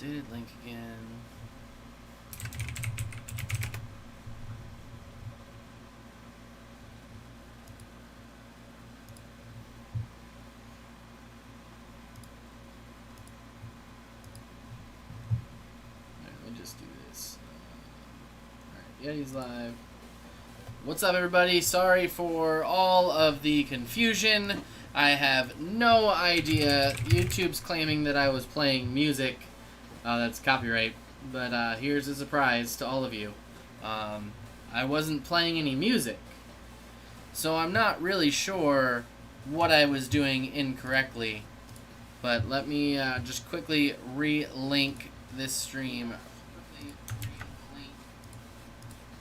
Updated link again. Let me just do this. Alright, yeah, he's live. What's up, everybody? Sorry for all of the confusion. I have no idea. YouTube's claiming that I was playing music. That's copyright. But here's a surprise to all of you. I wasn't playing any music. So I'm not really sure what I was doing incorrectly. But let me just quickly re-link this stream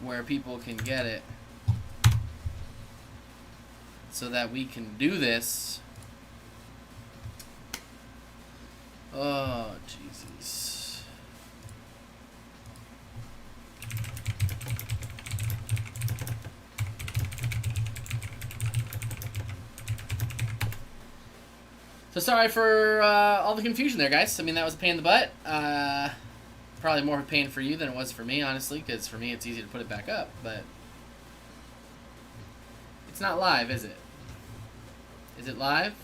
where people can get it, so that we can do this. Oh, Jesus. So sorry for all the confusion there, guys. I mean, that was a pain in the butt. Probably more of a pain for you than it was for me, honestly, because for me it's easy to put it back up, but it's not live, is it? Is it live?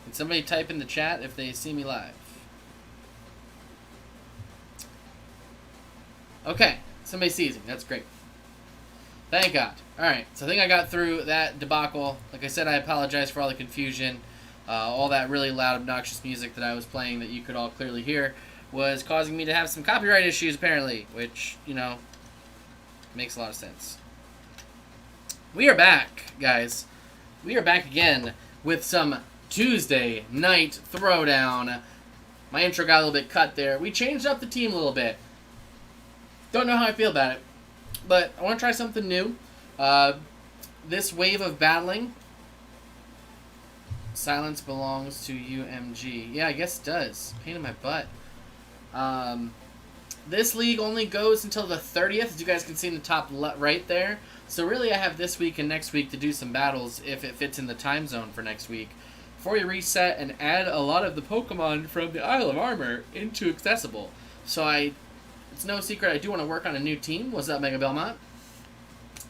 Can somebody type in the chat if they see me live? Okay, somebody sees me. That's great. Thank God. Alright, so I think I got through that debacle. Like I said, I apologize for all the confusion. All that really loud, obnoxious music that I was playing that you could all clearly hear was causing me to have some copyright issues, apparently, which, you know, makes a lot of sense. We are back, guys. We are back again with some Tuesday Night Throwdown. My intro got a little bit cut there. We changed up the team a little bit. Don't know how I feel about it, but I want to try something new. This wave of battling. Silence belongs to UMG. Yeah, I guess it does. Pain in my butt. This league only goes until the 30th, as you guys can see in the top right there. So really I have this week and next week to do some battles if it fits in the time zone for next week, before we reset and add a lot of the Pokemon from the Isle of Armor into Accessible. So it's no secret I do want to work on a new team. What's up, Mega Belmont?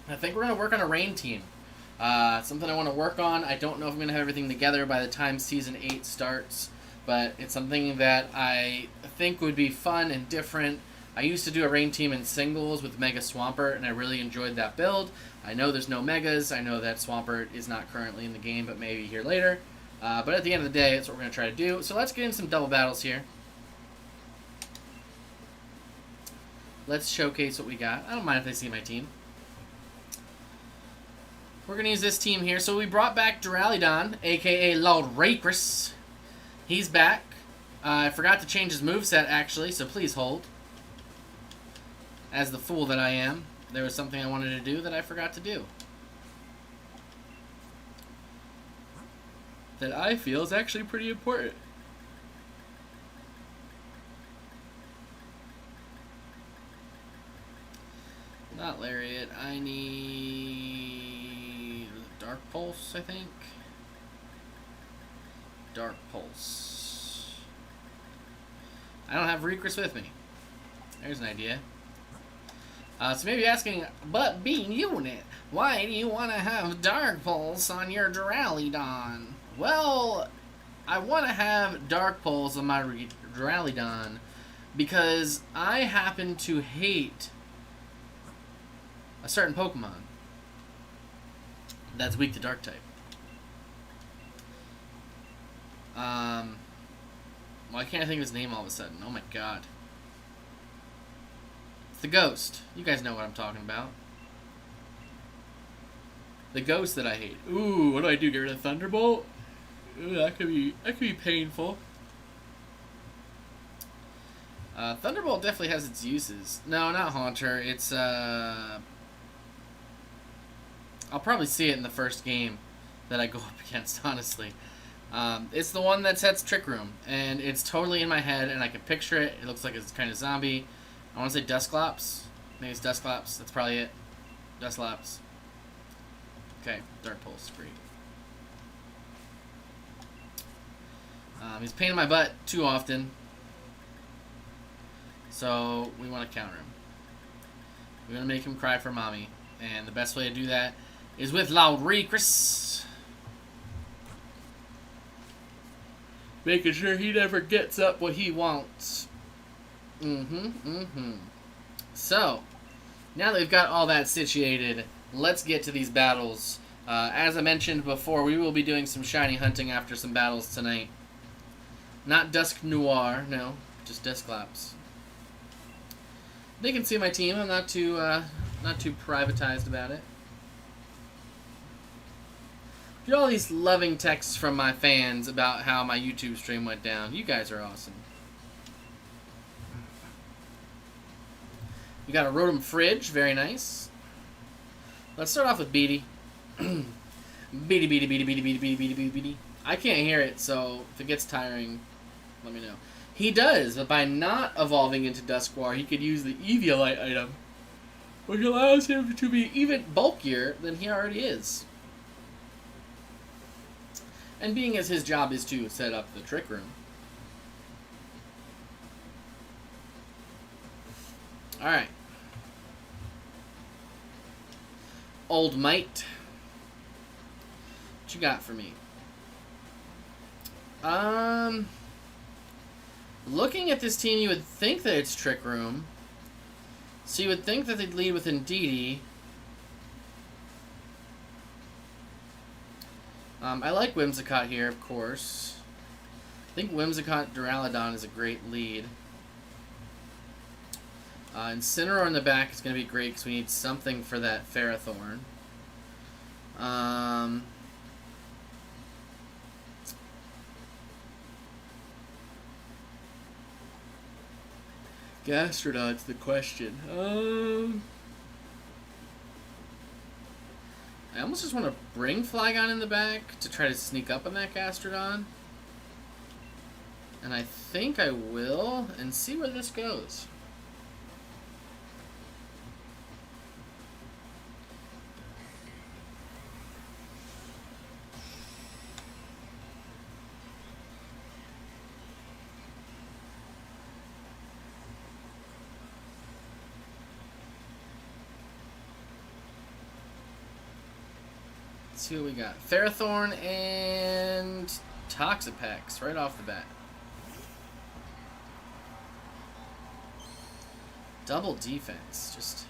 I think we're going to work on a rain team. Something I want to work on. I don't know if I'm going to have everything together by the time Season 8 starts, but it's something that I think would be fun and different. I used to do a rain team in singles with Mega Swampert, and I really enjoyed that build. I know there's no Megas. I know that Swampert is not currently in the game, but maybe here later. But at the end of the day, that's what we're going to try to do. So let's get in some double battles here. Let's showcase what we got. I don't mind if they see my team. We're going to use this team here. So we brought back Duraludon, a.k.a. Lord Rakris. He's back. I forgot to change his moveset, actually, so please hold. As the fool that I am, there was something I wanted to do that I forgot to do. That I feel is actually pretty important. Not Lariat. I need Dark Pulse, I think. Dark Pulse. I don't have Recris with me. There's an idea. So maybe asking, but Bean Unit, why do you want to have Dark Pulse on your Duraludon? Well, I want to have Dark Pulse on my Duraludon because I happen to hate a certain Pokemon that's weak to Dark type. Why can't I think of his name all of a sudden? Oh my god. It's the Ghost. You guys know what I'm talking about. The Ghost that I hate. Ooh, what do I do? Get rid of Thunderbolt? Ooh, that could be painful. Thunderbolt definitely has its uses. No, not Haunter. It's I'll probably see it in the first game that I go up against, honestly. It's the one that sets Trick Room, and it's totally in my head, and I can picture it. It looks like it's kind of zombie. I want to say Dusclops. Maybe it's Dusclops. That's probably it. Dusclops. Okay, Dark Pulse, free. He's a pain in my butt too often. So we want to counter him. We're going to make him cry for mommy. And the best way to do that is with loud Recris. Making sure he never gets up what he wants. So, now that we've got all that situated, let's get to these battles. As I mentioned before, we will be doing some shiny hunting after some battles tonight. Not Dusk Noir, no, just Dusclops. They can see my team. I'm not too privatized about it. Get all these loving texts from my fans about how my YouTube stream went down. You guys are awesome. We got a Rotom Fridge, very nice. Let's start off with Beatty. Beatty. I can't hear it, so if it gets tiring, let me know. He does, but by not evolving into Dusknoir, he could use the Eviolite item, which allows him to be even bulkier than he already is. And being as his job is to set up the Trick Room. Alright. Old Mite. What you got for me? Looking at this team, you would think that it's Trick Room. So you would think that they'd lead with Indeedee. I like Whimsicott here, of course. I think Whimsicott Duraludon is a great lead. Incineroar in the back is going to be great because we need something for that Ferrothorn. Gastrodon's the question. I almost just want to bring Flygon in the back to try to sneak up on that Gastrodon. And I think I will, and see where this goes. Let's see what we got. Ferrothorn and Toxapex right off the bat. Double defense. Just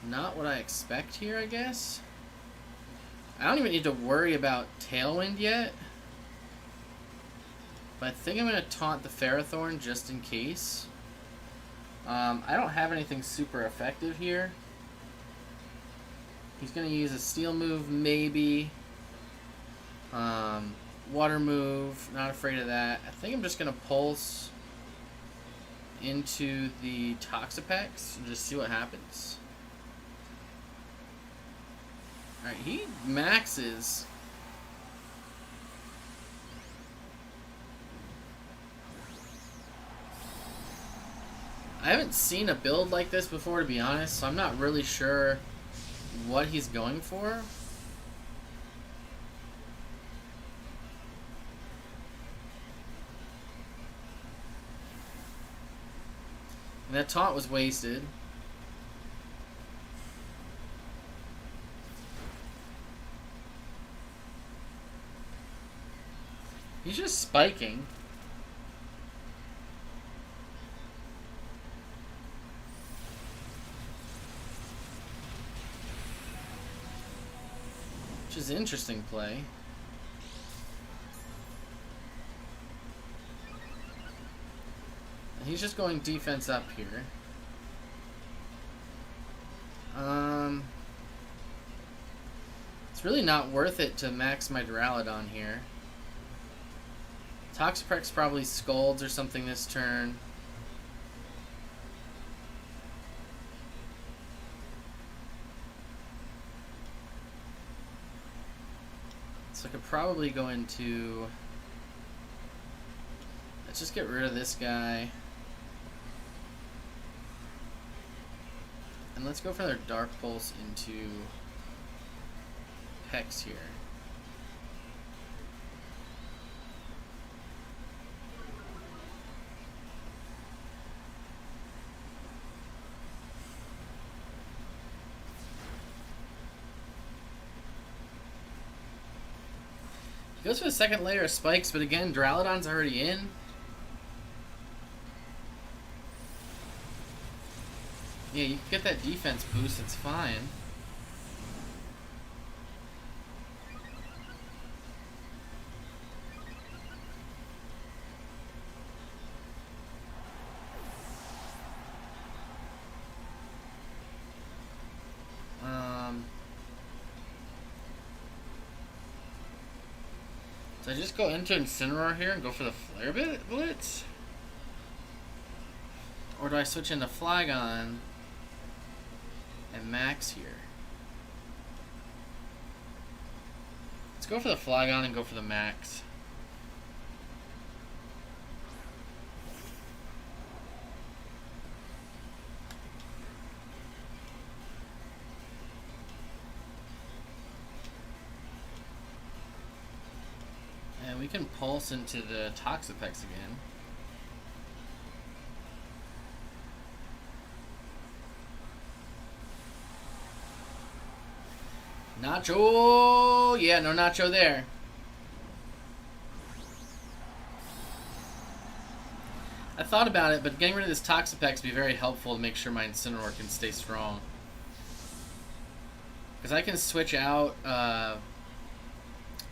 not what I expect here, I guess. I don't even need to worry about Tailwind yet. But I think I'm going to taunt the Ferrothorn just in case. I don't have anything super effective here. He's going to use a Steel move, maybe. Water move, not afraid of that. I think I'm just going to Pulse into the Toxapex and just see what happens. Alright, he maxes. I haven't seen a build like this before, to be honest, so I'm not really sure what he's going for. And that taunt was wasted. He's just spiking. Which is an interesting play. And he's just going defense up here. It's really not worth it to max my Duraludon here. Toxapex probably Scolds or something this turn. So I could probably go into... Let's just get rid of this guy. And let's go for their Dark Pulse into Hex here. He goes for the second layer of spikes, but again, Duraludon's already in. Yeah, you can get that defense boost, it's fine. So I just go into Incineroar here and go for the Flare Blitz? Or do I switch into Flygon and Max here? Let's go for the Flygon and go for the Max. And we can pulse into the Toxapex again. Nacho! Yeah, no Nacho there. I thought about it, but getting rid of this Toxapex would be very helpful to make sure my Incineroar can stay strong. Because I can switch out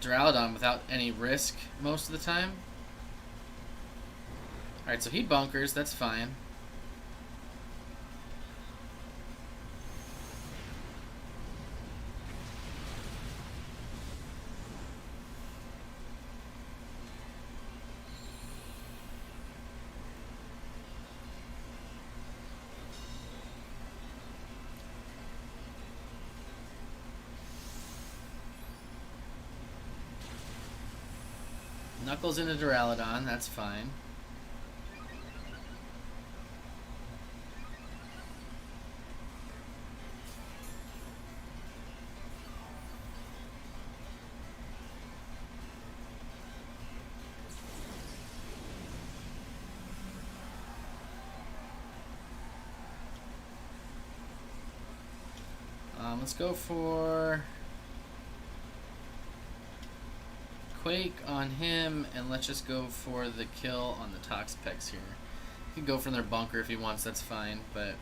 Duraludon without any risk most of the time. Alright, so he bunkers, that's fine. Knuckles into Duraludon, that's fine. Let's go for Quake on him, and let's just go for the kill on the Toxapex here. He can go from their bunker if he wants, that's fine, but...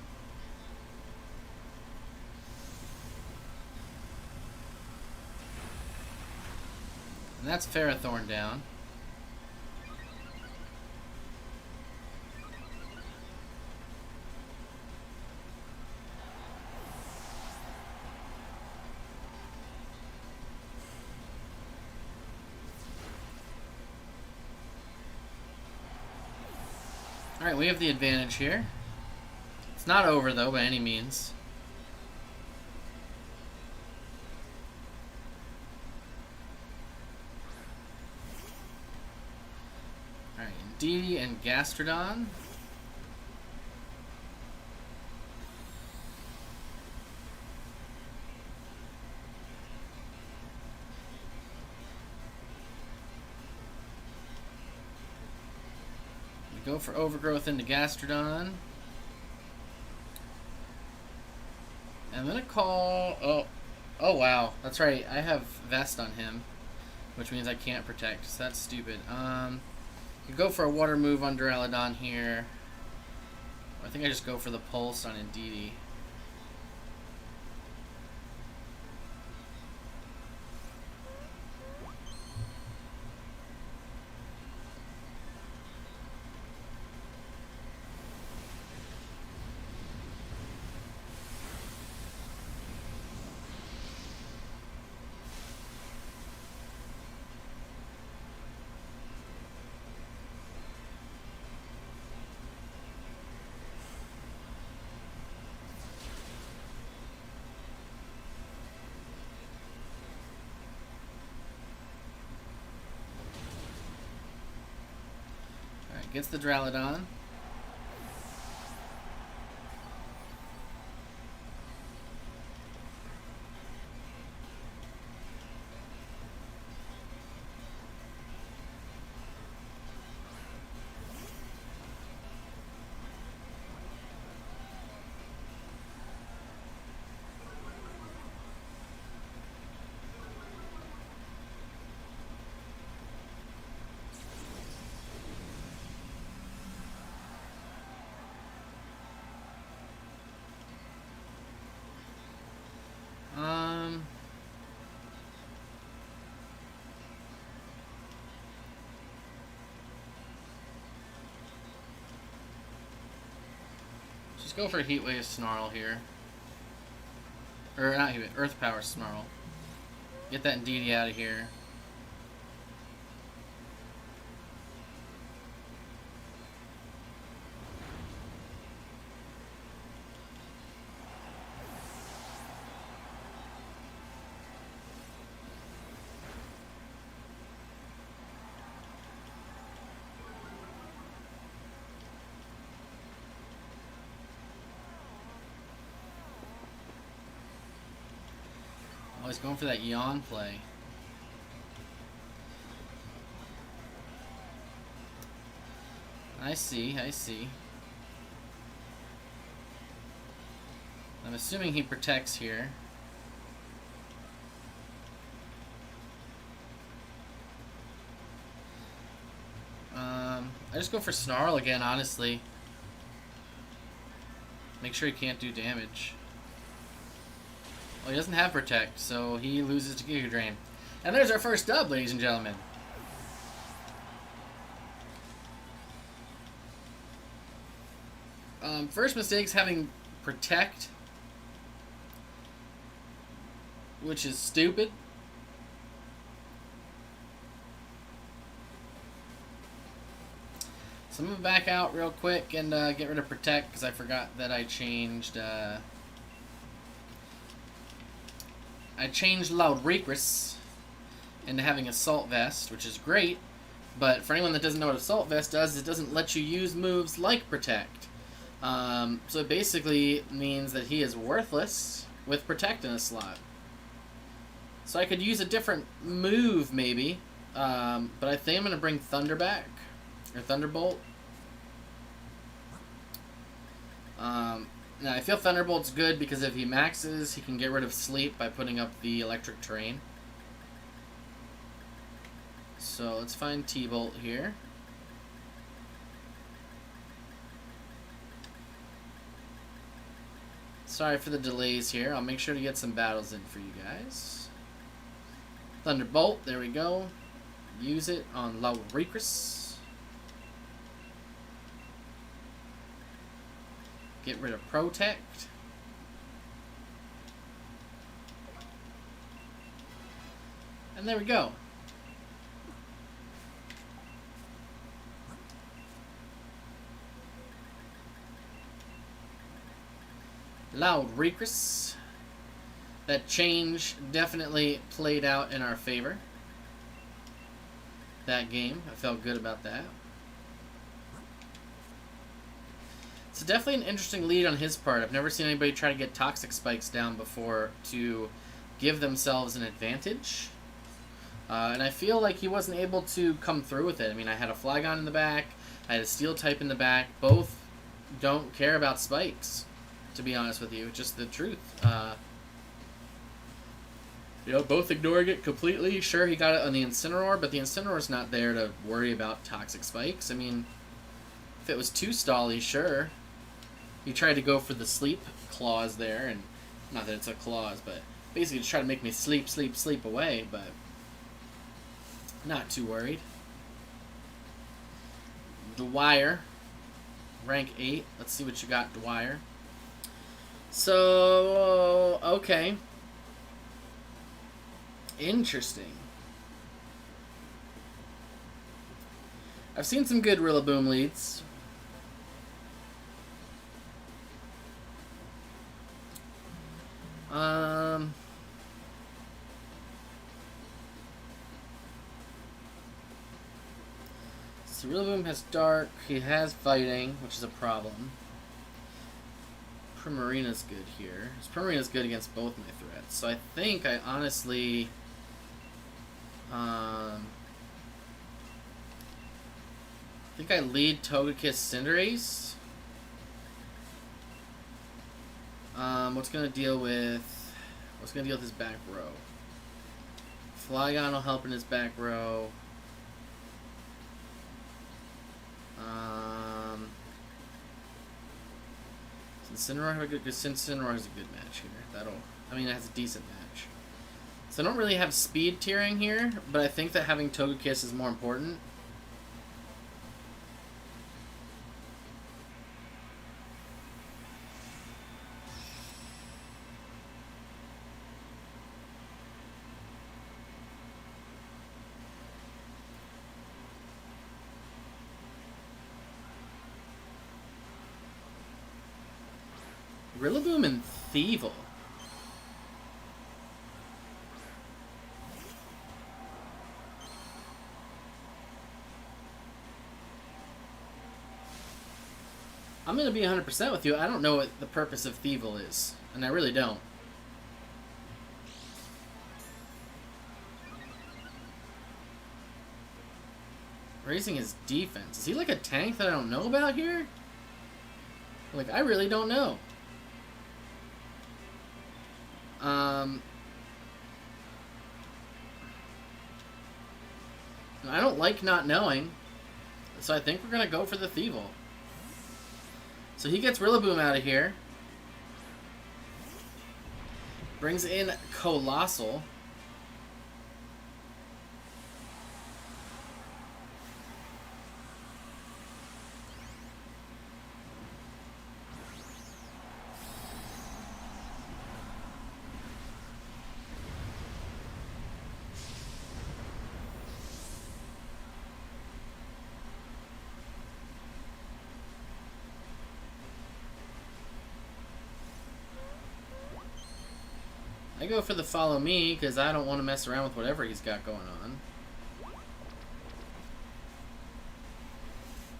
And that's Ferrothorn down. Alright, we have the advantage here. It's not over, though, by any means. Alright, Indeedee and Gastrodon. Go for Overgrowth into Gastrodon. I'm gonna call... Oh wow, that's right, I have Vest on him, which means I can't protect, so that's stupid. You go for a Water move on Duraludon here. I think I just go for the Pulse on Indeedee. Gets the Duraludon. Just go for Heat Wave Snarl here. Or not Heat Wave, Earth Power Snarl. Get that Indeedee out of here. Oh, he's going for that yawn play. I see, I see. I'm assuming he protects here. I just go for Snarl again, honestly. Make sure he can't do damage. Well, he doesn't have Protect, so he loses to Giga Drain. And there's our first dub, ladies and gentlemen. First mistake's having Protect, which is stupid. So I'm going to back out real quick and get rid of Protect, because I forgot that I changed Loudreicrus into having Assault Vest, which is great, but for anyone that doesn't know what Assault Vest does, it doesn't let you use moves like Protect. So it basically means that he is worthless with Protect in a slot. So I could use a different move, maybe, but I think I'm going to bring Thunder back. Or Thunderbolt. Now I feel Thunderbolt's good because if he maxes, he can get rid of Sleep by putting up the Electric Terrain. So let's find T-Bolt here. Sorry for the delays here. I'll make sure to get some battles in for you guys. Thunderbolt, there we go. Use it on Loudreicrus. Get rid of Protect. And there we go. Loudreicrus. That change definitely played out in our favor. That game. I felt good about that. It's definitely an interesting lead on his part. I've never seen anybody try to get Toxic Spikes down before to give themselves an advantage. And I feel like he wasn't able to come through with it. I mean, I had a Flygon in the back. I had a Steel type in the back. Both don't care about spikes, to be honest with you. Just the truth. You know, both ignoring it completely. Sure, he got it on the Incineroar, but the Incineroar's not there to worry about Toxic Spikes. I mean, if it was too stally, sure. He tried to go for the Sleep clause there, and not that it's a clause, but basically to try to make me sleep away, but not too worried. Dwyer, rank 8. Let's see what you got, Dwyer. So, okay. Interesting. I've seen some good Rillaboom leads. So Rillaboom has Dark. He has Fighting, which is a problem. Primarina's good here. Primarina's good against both my threats. So I think I honestly... I think I lead Togekiss Cinderace. What's gonna deal with his back row? Flygon will help in his back row. Incineroar have a good. Incineroar has a good match here. It has a decent match. So I don't really have speed tiering here, but I think that having Togekiss is more important. Rillaboom and Thievul. I'm going to be 100% with you. I don't know what the purpose of Thievul is. And I really don't. Raising his defense. Is he like a tank that I don't know about here? Like, I really don't know. I don't like not knowing. So I think we're going to go for the Thievul. So he gets Rillaboom out of here. Brings in Colossal. I go for the follow me because I don't want to mess around with whatever he's got going on.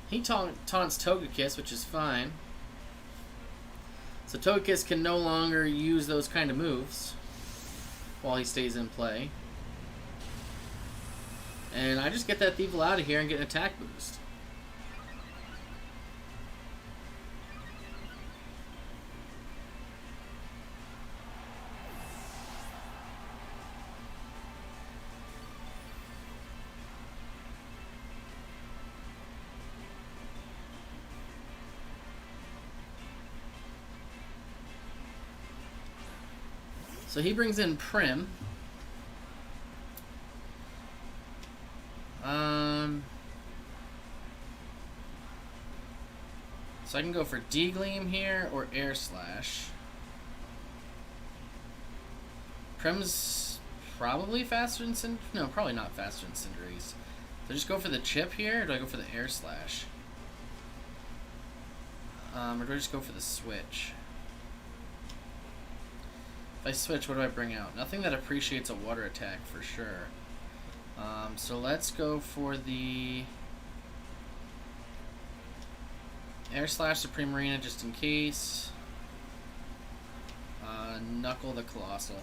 He taunts Togekiss, which is fine. So Togekiss can no longer use those kind of moves while he stays in play. And I just get that Thievul out of here and get an attack boost. So he brings in Prim. So I can go for D-Gleam here or Air Slash. Prim's probably faster than Cinderace. No, probably not faster than Cinderace. So just go for the Chip here, or do I go for the Air Slash? Or do I just go for the Switch? If I switch, what do I bring out? Nothing that appreciates a water attack for sure. So let's go for the Air Slash Supreme Arena just in case. Knuckle the Colossal.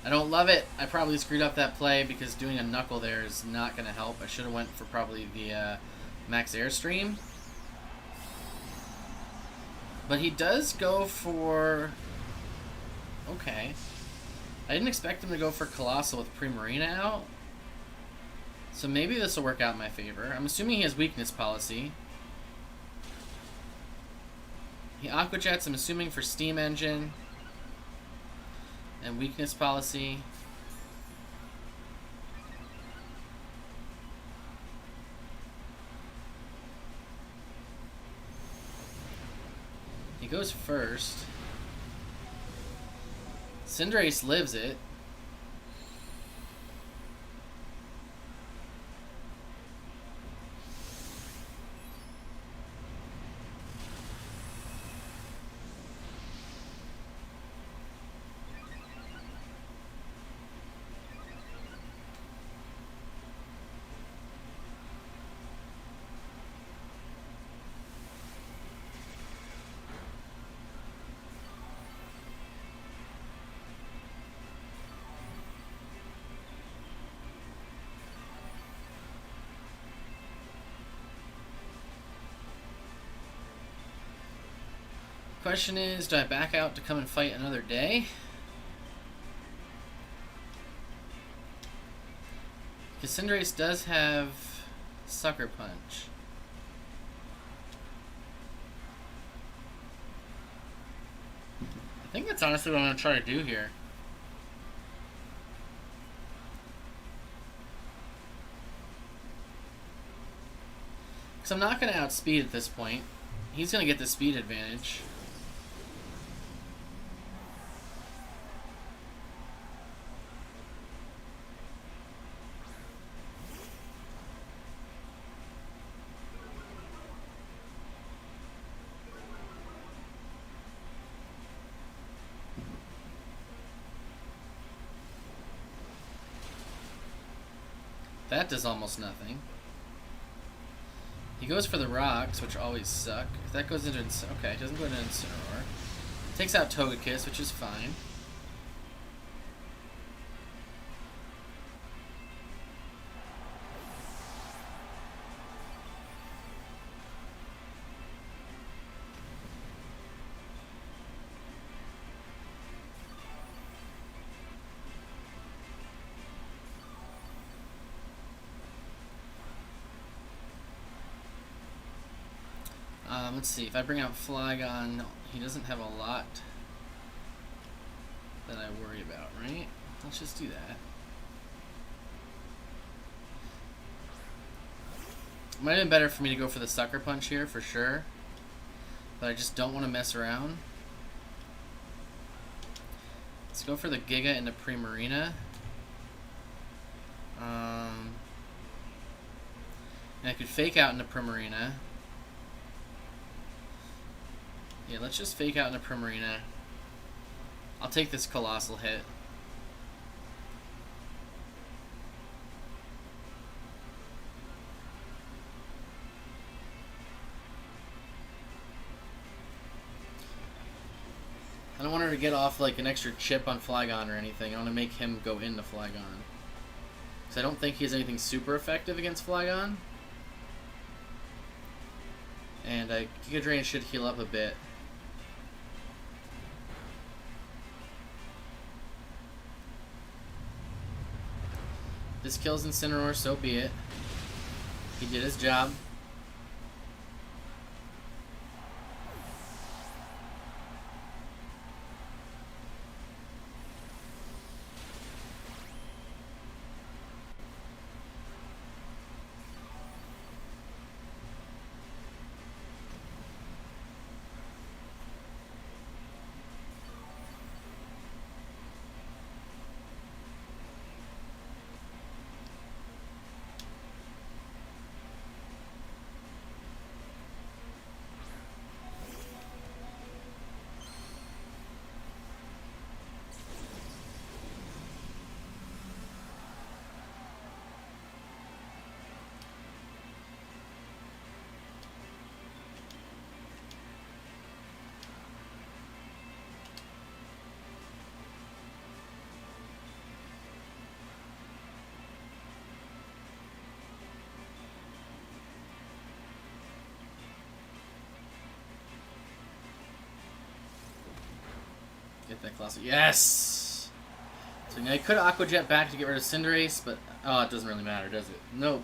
I don't love it. I probably screwed up that play because doing a Knuckle there is not going to help. I should have went for probably the Max Airstream. But he does go for... Okay. I didn't expect him to go for Colossal with Primarina out. So maybe this will work out in my favor. I'm assuming he has Weakness Policy. He Aqua Jets, I'm assuming, for Steam Engine. And Weakness Policy. He goes first. Cinderace lives it. Question is, do I back out to come and fight another day? Because Cinderace does have Sucker Punch. I think that's honestly what I'm going to try to do here. Because I'm not going to outspeed at this point. He's going to get the speed advantage. That does almost nothing. He goes for the rocks, which always suck. If that goes into... Okay, it doesn't go into Incineroar. Takes out Togekiss, which is fine. Let's see, if I bring out Flygon, he doesn't have a lot that I worry about, right? Let's just do that. Might have been better for me to go for the Sucker Punch here, for sure. But I just don't want to mess around. Let's go for the Giga into Primarina. And I could fake out into Primarina. Yeah, let's just fake out into Primarina. I'll take this Colossal hit. I don't want her to get off like an extra chip on Flygon or anything. I want to make him go into Flygon. Because I don't think he has anything super effective against Flygon. And Giga Drain should heal up a bit. This kills Incineroar, so be it. He did his job. Get that Colossal. Yes! So now I could Aqua Jet back to get rid of Cinderace, but oh, it doesn't really matter, does it? Nope.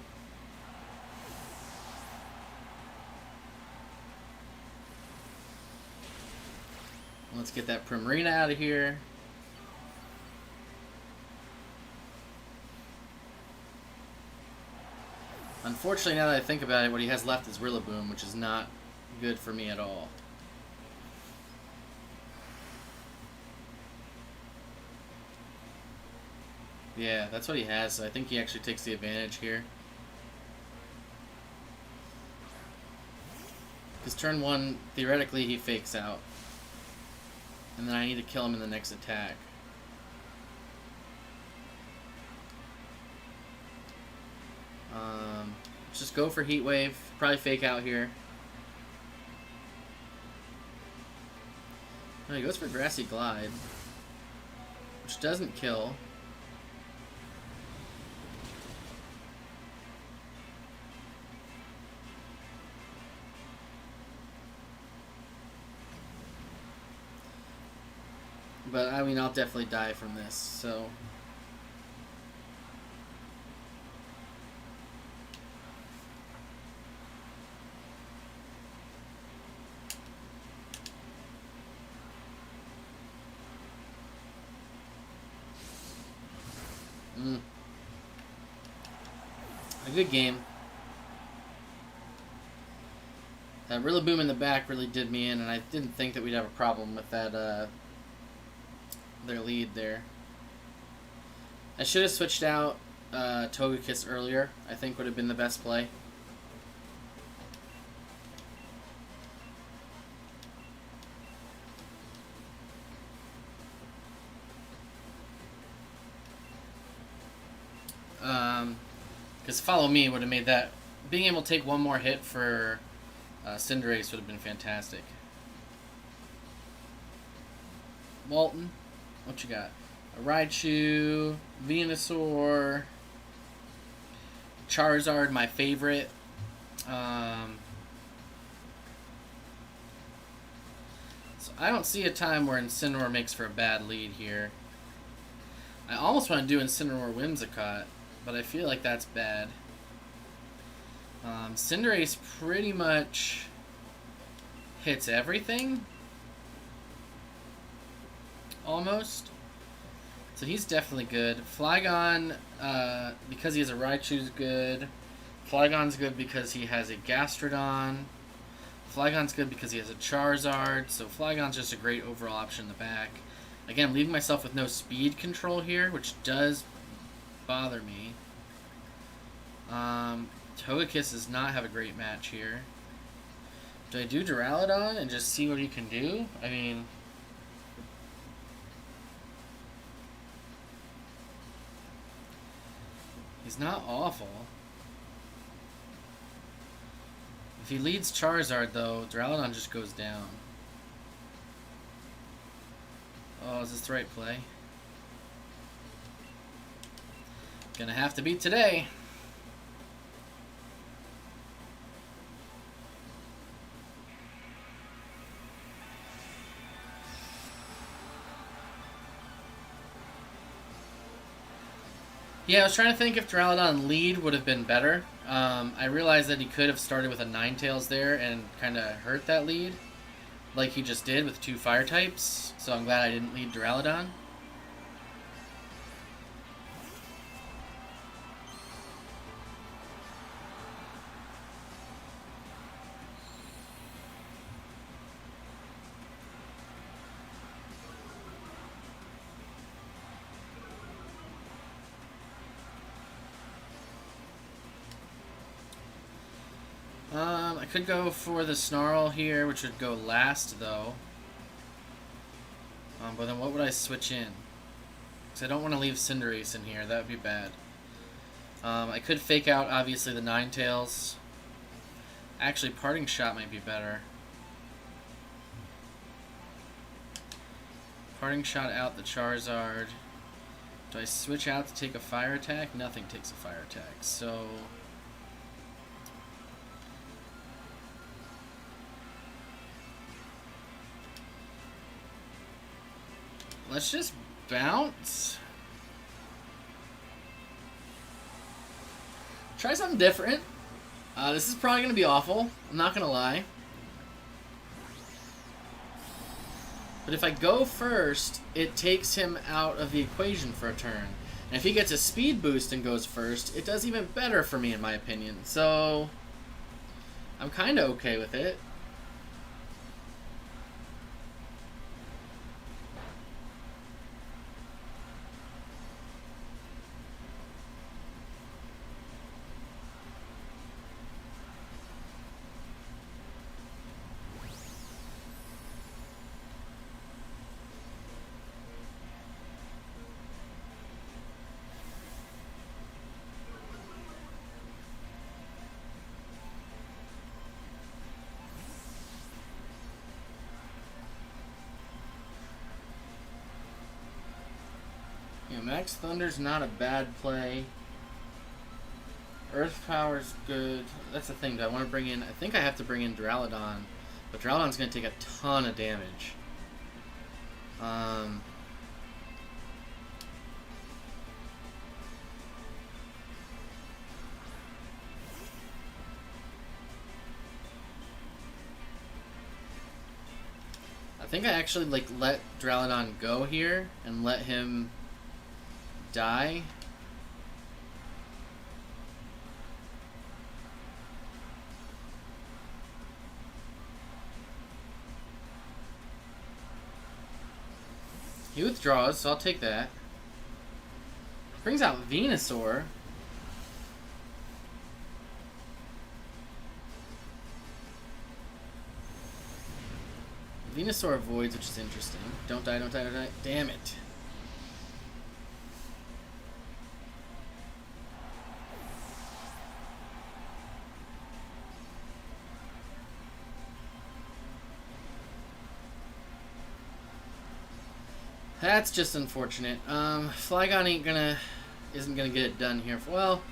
Let's get that Primarina out of here. Unfortunately, now that I think about it, what he has left is Rillaboom, which is not good for me at all. Yeah, that's what he has, so I think he actually takes the advantage here. Because turn 1, theoretically, he fakes out. And then I need to kill him in the next attack. Just go for Heat Wave. Probably fake out here. No, he goes for Grassy Glide, which doesn't kill. But, I mean, I'll definitely die from this, so... A good game. That Rillaboom in the back really did me in, and I didn't think that we'd have a problem with that, their lead there. I should have switched out Togekiss earlier. I think would have been the best play. Because Follow Me would have made that... Being able to take one more hit for Cinderace would have been fantastic. Walton, what you got? A Raichu, Venusaur, Charizard, my favorite. So I don't see a time where Incineroar makes for a bad lead here. I almost want to do Incineroar Whimsicott, but I feel like that's bad. Cinderace pretty much hits everything. Almost. So he's definitely good. Flygon, because he has a Raichu, is good. Flygon's good because he has a Gastrodon. Flygon's good because he has a Charizard. So Flygon's just a great overall option in the back. Again, I'm leaving myself with no speed control here, which does bother me. Togekiss does not have a great match here. Do I do Duraludon and just see what he can do? I mean... He's not awful. If he leads Charizard, though, Duraludon just goes down. Oh, is this the right play? Gonna have to beat today. Yeah, I was trying to think if Duraludon lead would have been better. I realized that he could have started with a Ninetales there and kind of hurt that lead, like he just did with 2 fire types. So I'm glad I didn't lead Duraludon. I could go for the Snarl here, which would go last, though. But then what would I switch in? Because I don't want to leave Cinderace in here. That would be bad. I could fake out, obviously, the Ninetales. Actually, Parting Shot might be better. Parting Shot out the Charizard. Do I switch out to take a fire attack? Nothing takes a fire attack, so... Let's just bounce. Try something different. This is probably going to be awful. I'm not going to lie. But if I go first, it takes him out of the equation for a turn. And if he gets a speed boost and goes first, it does even better for me, in my opinion. So, I'm kind of okay with it. Max Thunder's not a bad play. Earth Power's good. That's the thing. Do I want to bring in... I think I have to bring in Duraludon. But Duraludon's going to take a ton of damage. I think I actually let Duraludon go here and let him die. He withdraws, so I'll take that. Brings out Venusaur. Venusaur avoids, which is interesting. Don't die, don't die, don't die. Damn it. That's just unfortunate. Flygon isn't gonna get it done here. Well,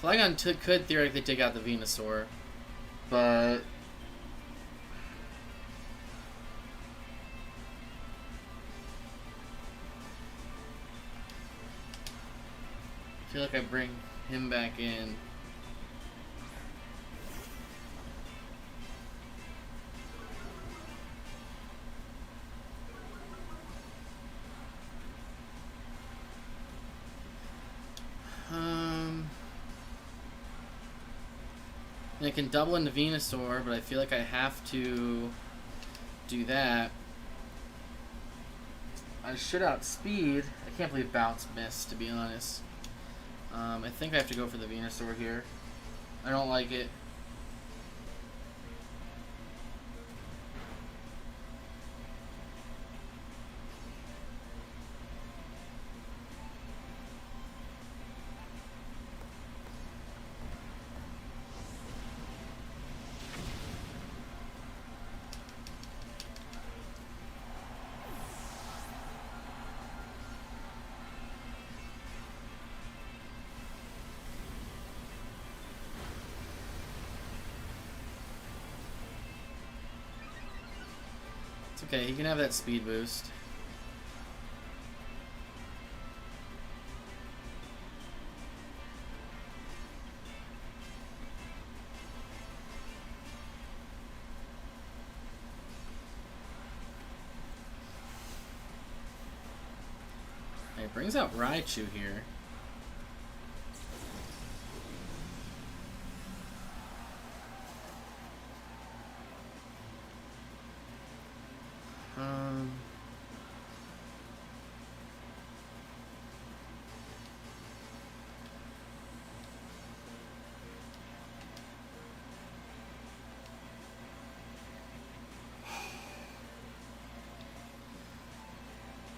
Flygon could theoretically take out the Venusaur, but I feel like I bring him back in. I can double into Venusaur, but I feel like I have to do that. I should outspeed. I can't believe Bounce missed, to be honest. I think I have to go for the Venusaur here. I don't like it. Okay, he can have that speed boost. It brings out Raichu here.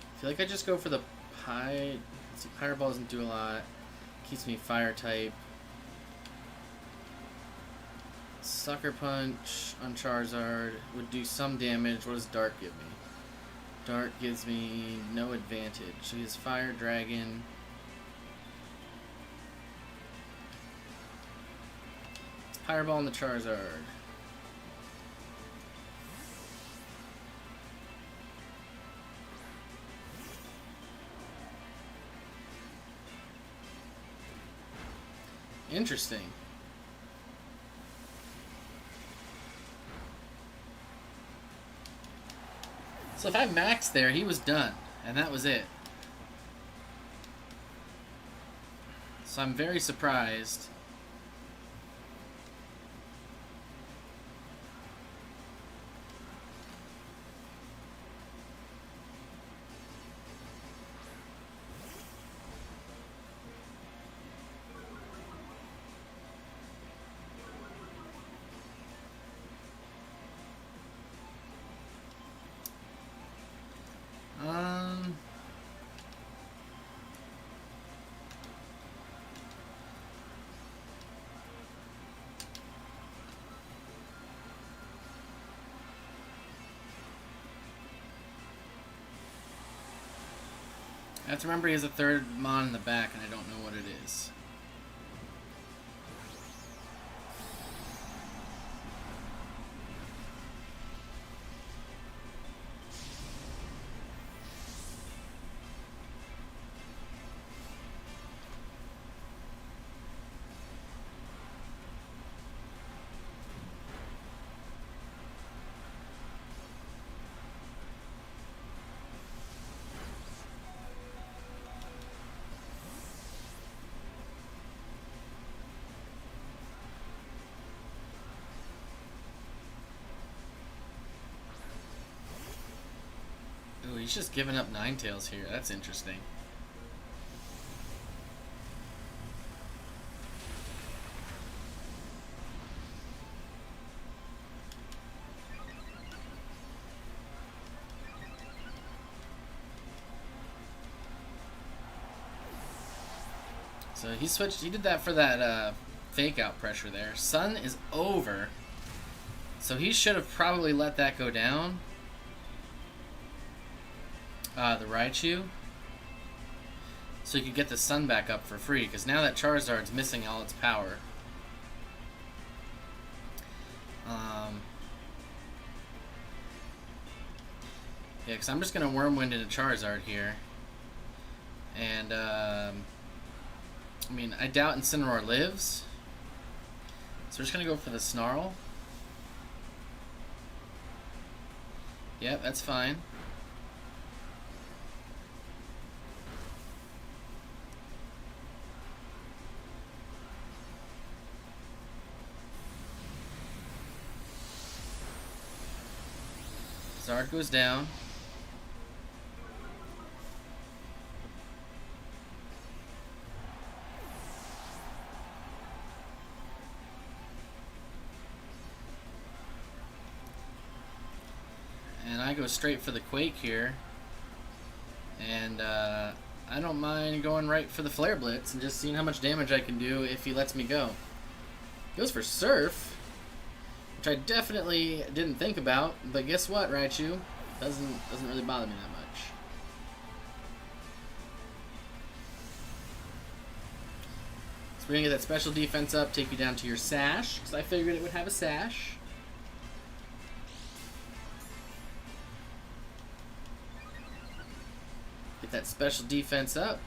I feel like I just go for the Pie. See, Pyro Ball doesn't do a lot. Keeps me fire type. Sucker Punch on Charizard would do some damage. What does Dark give me? Dark gives me no advantage. So he has Fire Dragon. It's Pyro Ball on the Charizard. Interesting. So if I maxed there, he was done. And that was it. So I'm very surprised. I have to remember he has a third Mon in the back, and I don't know what it is. Ooh, he's just giving up Ninetales here. That's interesting. So he switched. He did that for that fake out pressure there. Sun is over. So he should have probably let that go down. The Raichu. So you could get the sun back up for free, because now that Charizard's missing all its power. Yeah, because I'm just going to Wormwind into Charizard here. And, I mean, I doubt Incineroar lives. So we're just going to go for the Snarl. Yep, that's fine. Zard goes down. And I go straight for the Quake here. And I don't mind going right for the Flare Blitz and just seeing how much damage I can do if he lets me go. Goes for Surf, which I definitely didn't think about, but guess what, Raichu? Doesn't really bother me that much. So we're gonna get that special defense up, take you down to your Sash, because I figured it would have a Sash. Get that special defense up.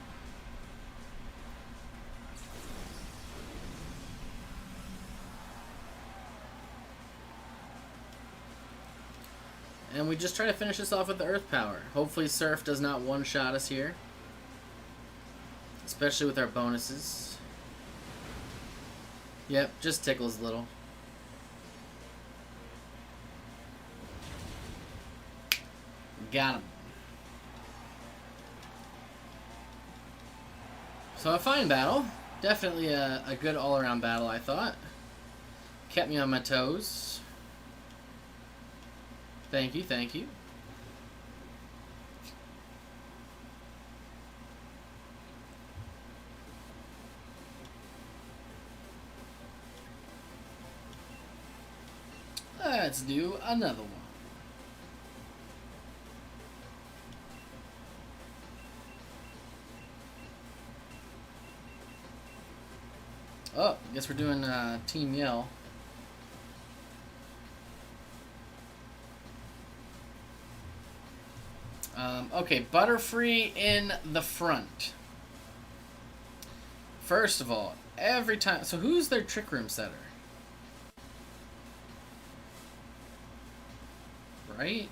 And we just try to finish this off with the Earth Power. Hopefully Surf does not one-shot us here. Especially with our bonuses. Yep, just tickles a little. Got him. So a fine battle. Definitely a good all-around battle, I thought. Kept me on my toes. Thank you, thank you. Let's do another one. Oh, I guess we're doing Team Yell. Okay, Butterfree in the front. First of all, every time... So who's their Trick Room setter? Right?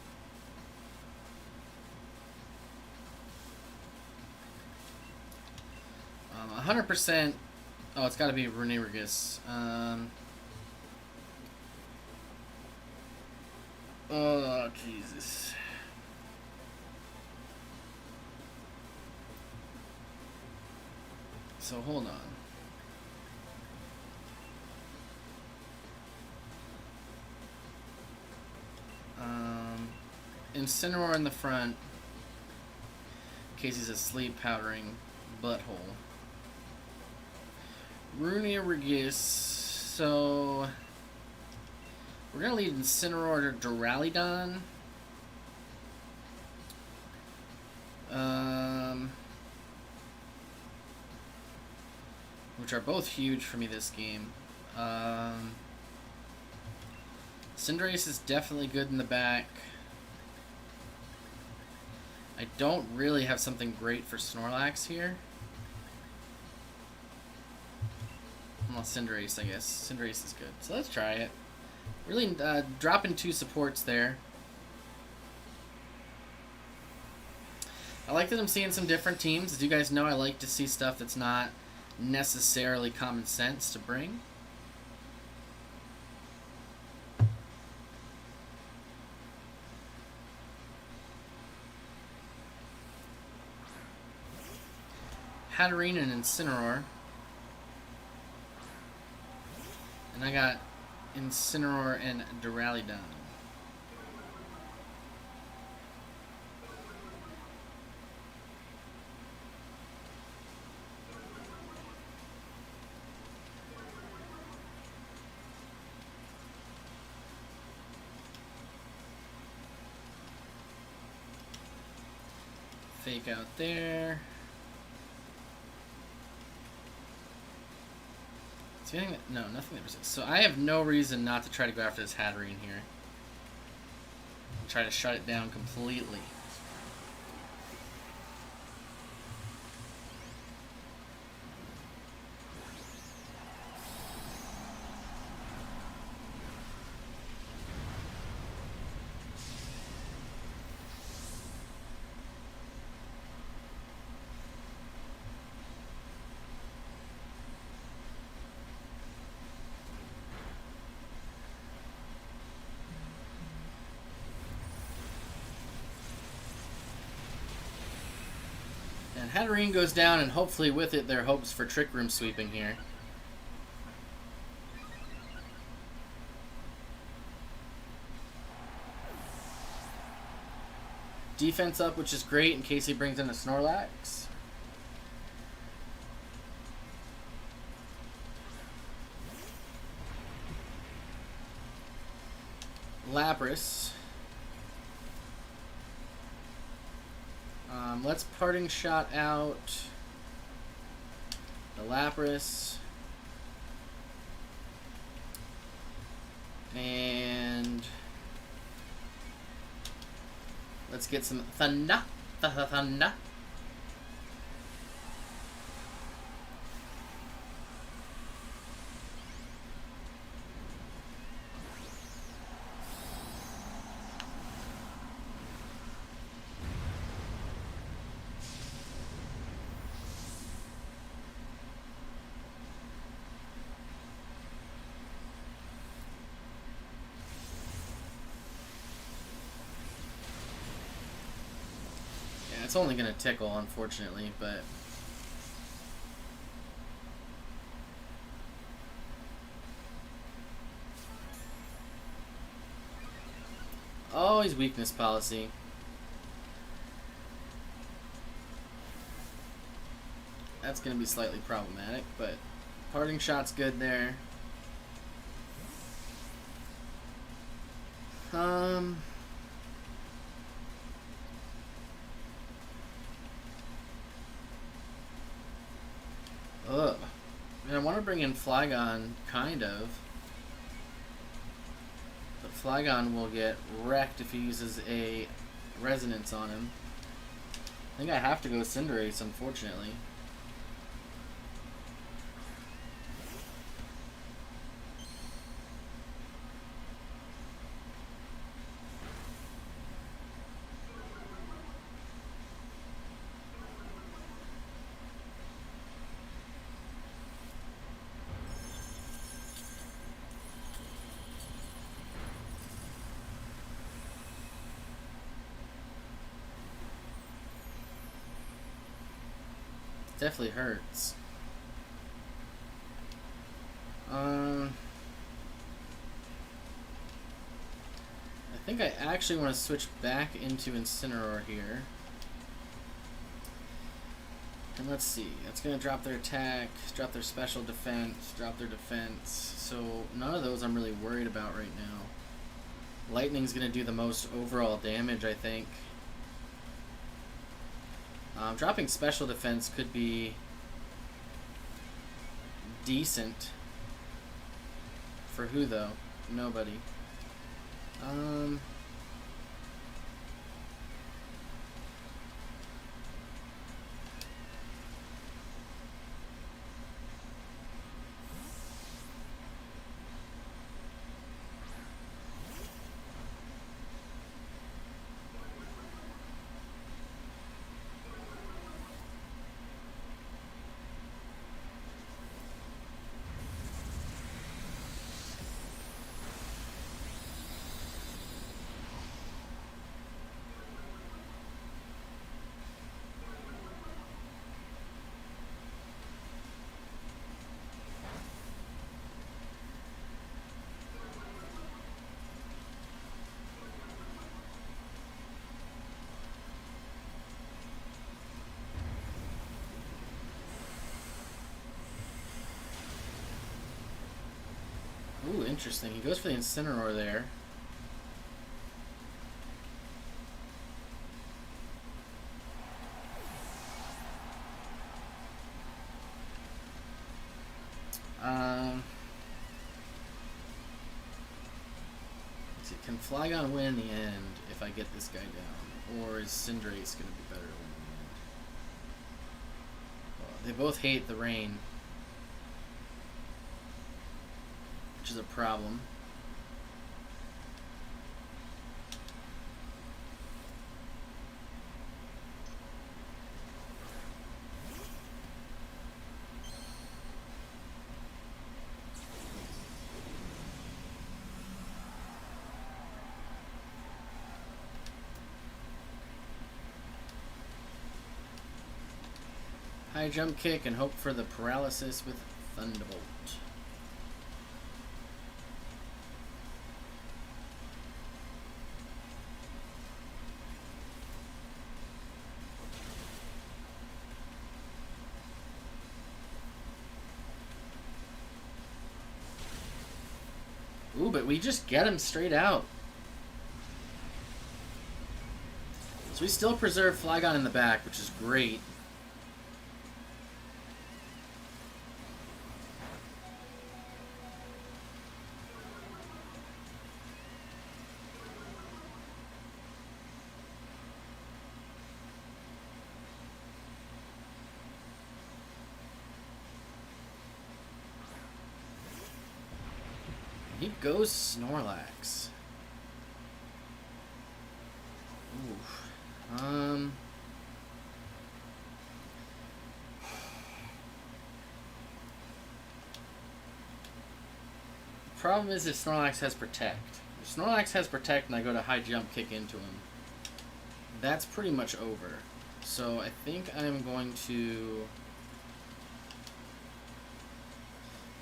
100%... Oh, it's got to be Runerigus. Oh, Jesus. So, hold on. Incineroar in the front. In case he's asleep, powdering butthole. Runerigus. So, we're going to lead Incineroar to Duraludon. Which are both huge for me this game. Cinderace is definitely good in the back. I don't really have something great for Snorlax here. Well, Cinderace, I guess. Cinderace is good. So let's try it. Really dropping 2 supports there. I like that I'm seeing some different teams. As you guys know, I like to see stuff that's not necessarily common sense to bring. Hatterene and Incineroar. And I got Incineroar and Duraludon. Fake out there. Is there anything that, no, nothing that persists. So I have no reason not to try to go after this Hatterene here. Try to shut it down completely. And Hatterene goes down, and hopefully with it their hopes for Trick Room sweeping here. Defense up, which is great in case he brings in a Snorlax. Lapras. Let's Parting Shot out the Lapras. And let's get some Thunder. Thunder. It's only going to tickle, unfortunately, but... Always weakness policy. That's going to be slightly problematic, but Parting Shot's good there. Ugh. And I want to bring in Flygon, kind of. But Flygon will get wrecked if he uses a Resonance on him. I think I have to go Cinderace, unfortunately. Definitely hurts. I think I actually want to switch back into Incineroar here. And let's see. That's going to drop their attack, drop their special defense, drop their defense. So none of those I'm really worried about right now. Lightning's going to do the most overall damage, I think. Dropping special defense could be decent. For who, though? Nobody. Ooh, interesting. He goes for the Incineroar there. Can Flygon win in the end if I get this guy down? Or is Cinderace going to be better to win in the end? Well, they both hate the rain, which is a problem. High jump kick and hope for the paralysis with Thunderbolt. Ooh, but we just get him straight out. So we still preserve Flygon in the back, which is great. He goes Snorlax. Oof. The problem is if Snorlax has Protect. If Snorlax has Protect and I go to high jump kick into him, that's pretty much over. So I think I'm going to...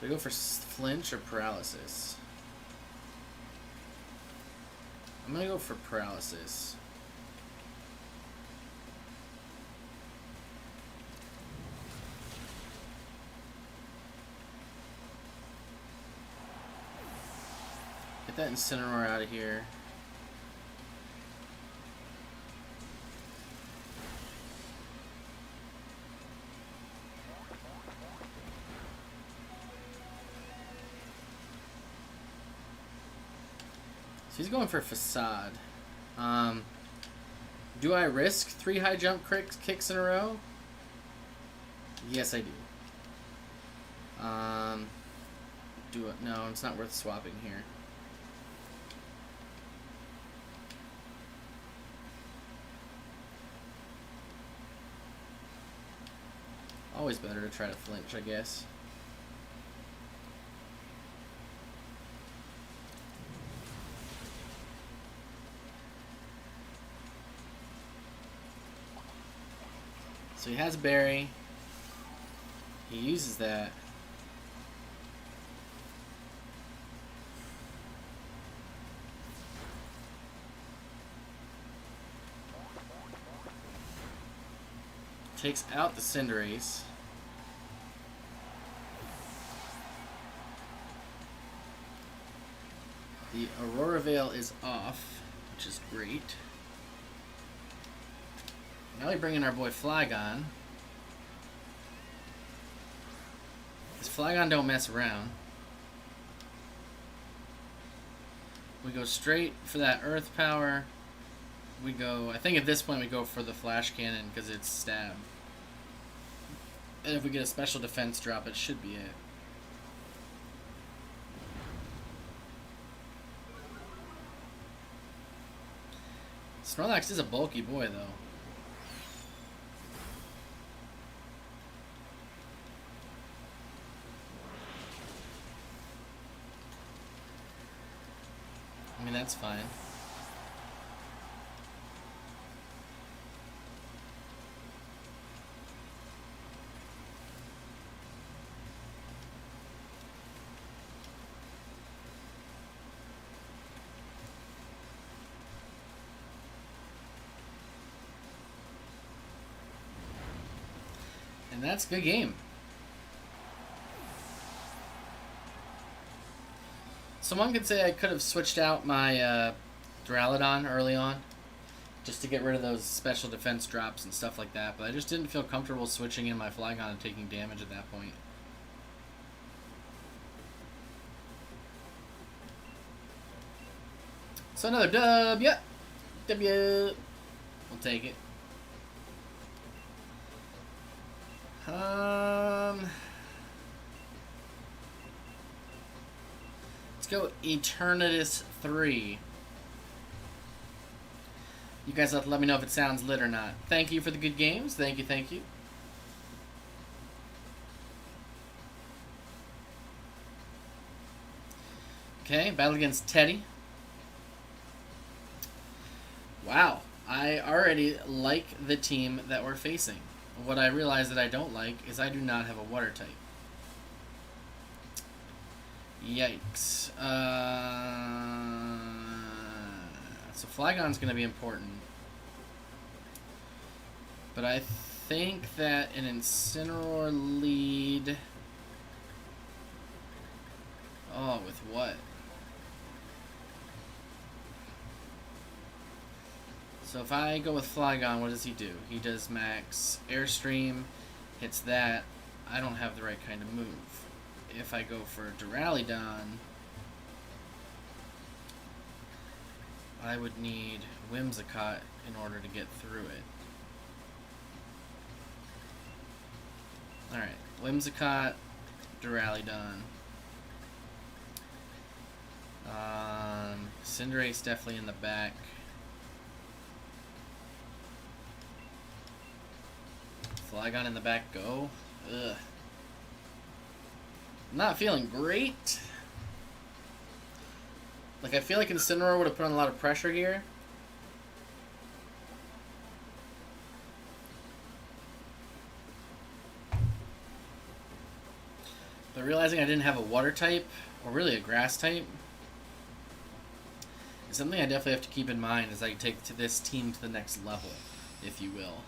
Do I go for flinch or paralysis? I'm gonna go for paralysis. Get that Incineroar out of here. So he's going for Facade. Do I risk 3 high jump kicks in a row? Yes, I do. Do it. No, it's not worth swapping here. Always better to try to flinch, I guess. So he has Berry. He uses that. Takes out the Cinderace. The Aurora Veil is off, which is great. Now we bring in our boy Flygon. Because Flygon don't mess around. We go straight for that Earth Power. We go, I think at this point we go for the Flash Cannon because it's stab. And if we get a special defense drop, it should be it. Snorlax is a bulky boy, though. I mean, that's fine. And that's a good game. Someone could say I could have switched out my Duraludon early on just to get rid of those special defense drops and stuff like that, but I just didn't feel comfortable switching in my Flygon and taking damage at that point. So another dub. Yep. W. We'll take it. Let's go Eternatus 3. You guys have to let me know if it sounds lit or not. Thank you for the good games. Thank you, thank you. Okay, battle against Teddy. Wow, I already like the team that we're facing. What I realize that I don't like is I do not have a water type. Yikes. So Flygon's going to be important. But I think that an Incineroar lead... Oh, with what? So if I go with Flygon, what does he do? He does max Airstream, hits that. I don't have the right kind of move. If I go for Duraludon, I would need Whimsicott in order to get through it. Alright, Whimsicott, Duraludon. Cinderace definitely in the back. Flygon in the back, go. Ugh. Not feeling great. Like, I feel like Incineroar would have put on a lot of pressure here. But realizing I didn't have a water type, or really a grass type, is something I definitely have to keep in mind as I take this team to the next level, if you will.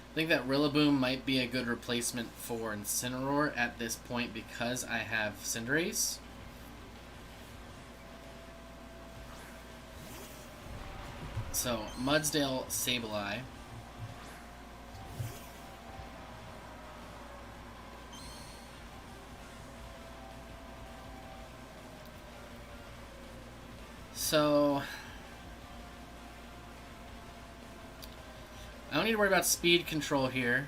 I think that Rillaboom might be a good replacement for Incineroar at this point because I have Cinderace. So, Mudsdale, Sableye. So... I don't need to worry about speed control here.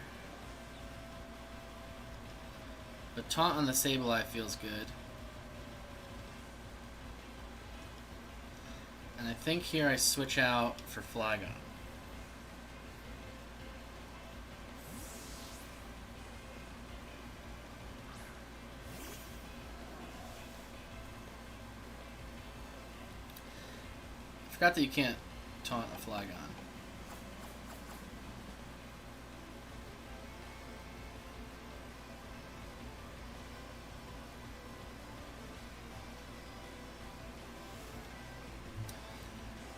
But Taunt on the Sableye feels good. And I think here I switch out for Flygon. I forgot that you can't taunt a Flygon.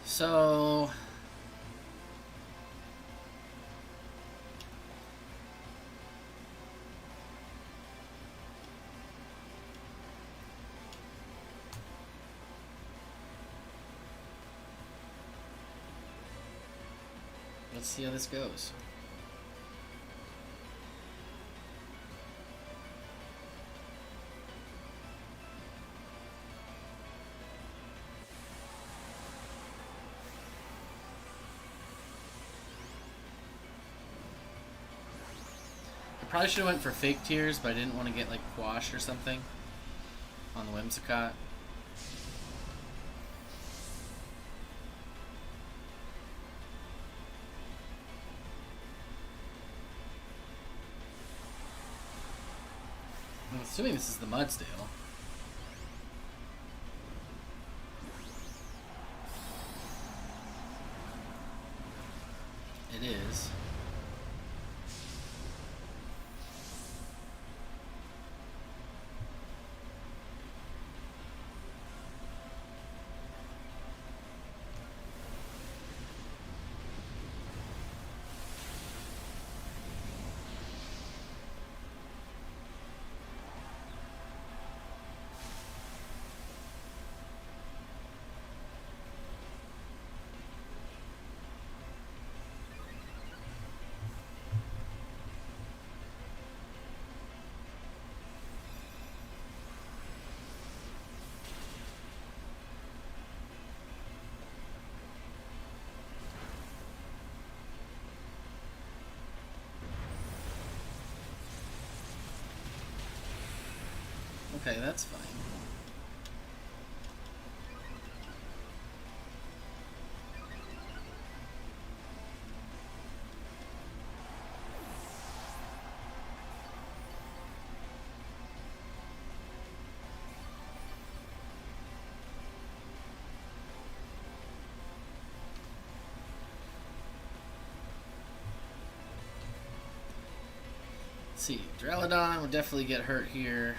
So let's see how this goes. Probably should have went for Fake Tears, but I didn't want to get like quashed or something on the Whimsicott. I'm assuming this is the Mudsdale. It is. Okay, that's fine. Let's see, Duraludon will definitely get hurt here.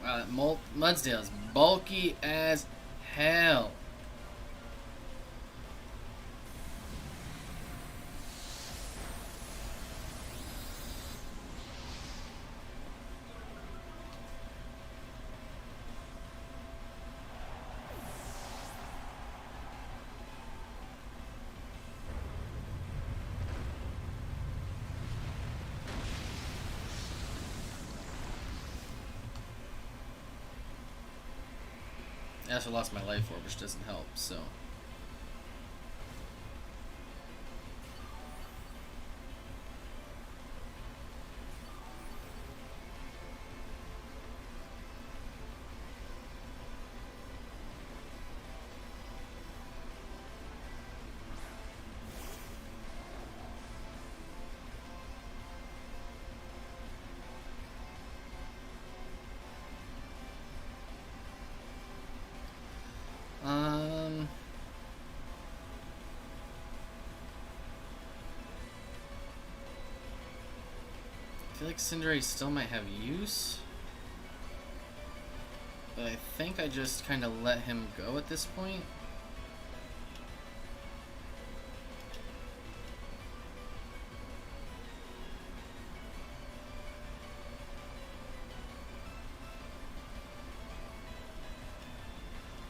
Wow, that Mudsdale is bulky as hell. I also lost my life orb, which doesn't help, so. I feel like Cinderace still might have use, but I think I just kind of let him go at this point.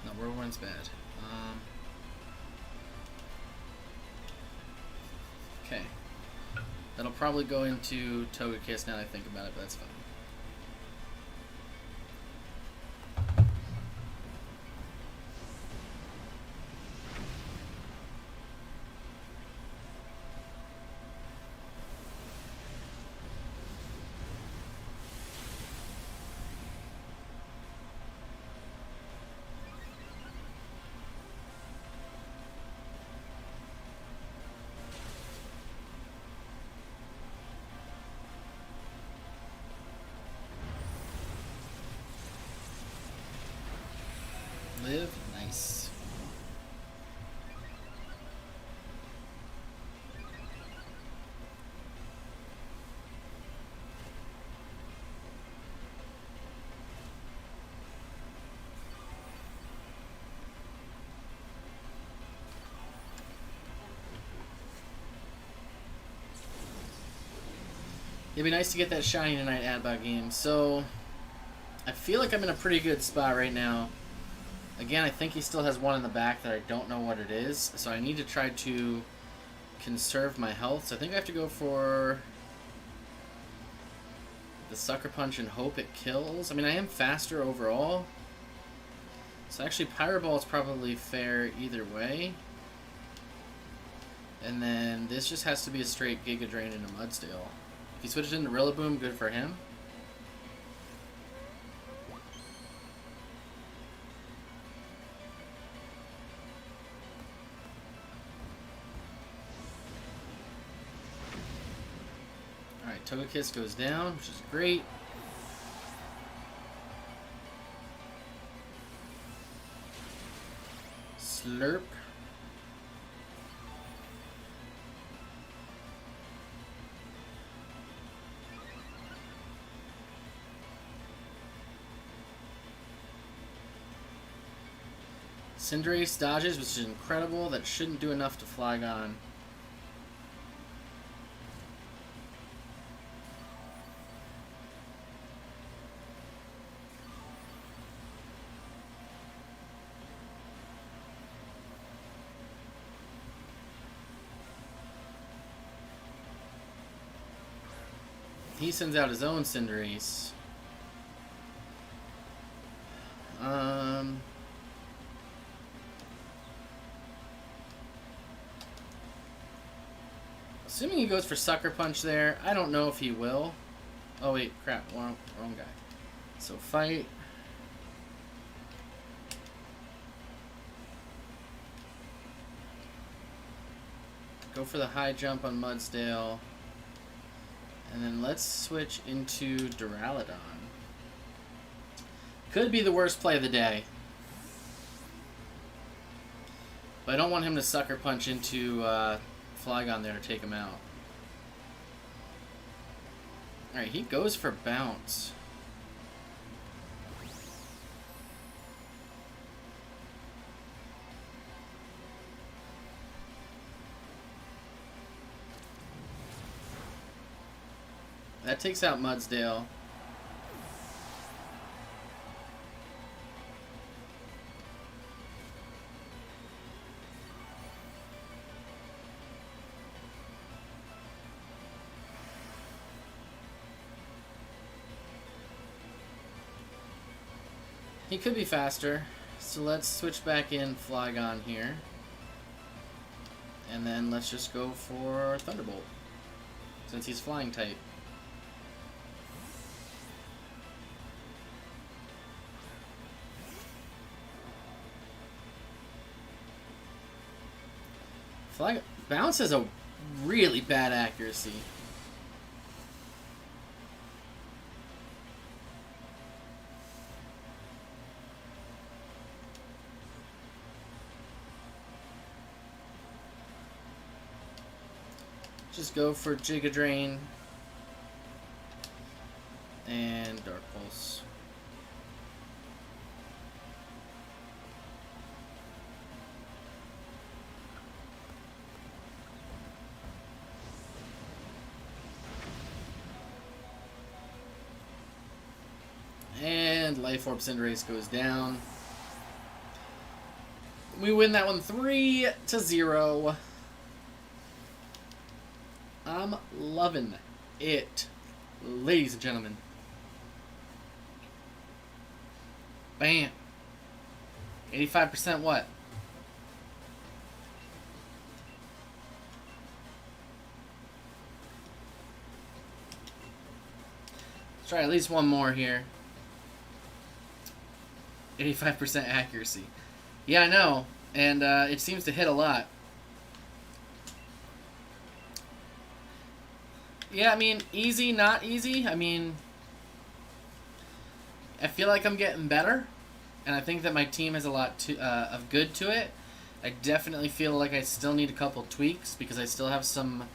No, Whirlwind's bad. Okay. That'll probably go into Togekiss now that I think about it, but that's fine. Live, nice. It'd be nice to get that shiny tonight ad-bot game. So, I feel like I'm in a pretty good spot right now. Again, I think he still has one in the back that I don't know what it is. So I need to try to conserve my health. So I think I have to go for the Sucker Punch and hope it kills. I mean, I am faster overall. So actually, Pyro Ball is probably fair either way. And then this just has to be a straight Giga Drain into Mudsdale. If he switches into Rillaboom, good for him. Alright, Togekiss goes down, which is great. Slurp. Cinderace dodges, which is incredible. That shouldn't do enough to Flygon. He sends out his own Cinderace. Assuming he goes for Sucker Punch there. I don't know if he will. Oh wait, crap, wrong guy. So fight. Go for the high jump on Mudsdale. And then let's switch into Duraludon. Could be the worst play of the day. But I don't want him to Sucker Punch into Flygon there to take him out. Alright, he goes for Bounce. That takes out Mudsdale. He could be faster, so let's switch back in Flygon here. And then let's just go for Thunderbolt, since he's flying type. Bounce has a really bad accuracy. Just go for Giga Drain and Dark Pulse. And Life Orb Cinderace goes down. We win that one 3-0. I'm loving it, ladies and gentlemen. Bam. 85% what? Let's try at least one more here. 85% accuracy. Yeah, I know. And it seems to hit a lot. Yeah, I mean, easy, not easy. I mean, I feel like I'm getting better. And I think that my team has a lot of good to it. I definitely feel like I still need a couple tweaks because I still have some,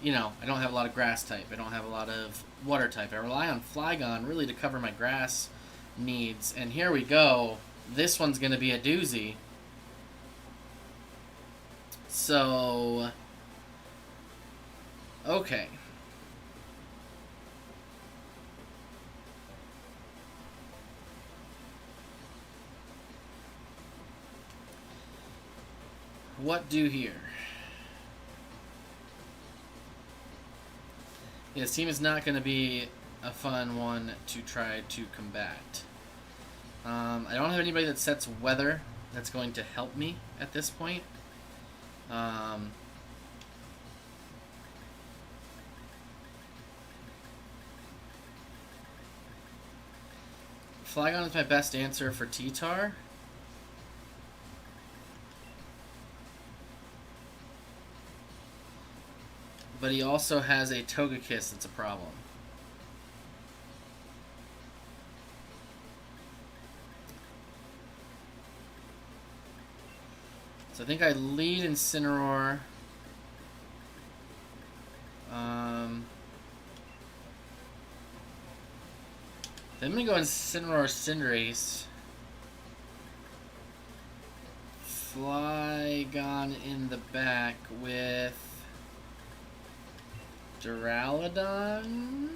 you know, I don't have a lot of grass type. I don't have a lot of water type. I rely on Flygon really to cover my grass needs. And here we go. This one's going to be a doozy. So, okay. What do here? Yeah, this team is not going to be a fun one to try to combat. I don't have anybody that sets weather that's going to help me at this point. Flygon is my best answer for T-Tar. But he also has a Togekiss that's a problem. So I think I lead Incineroar. Then I'm going to go Incineroar Cinderace. Flygon in the back with Duraludon?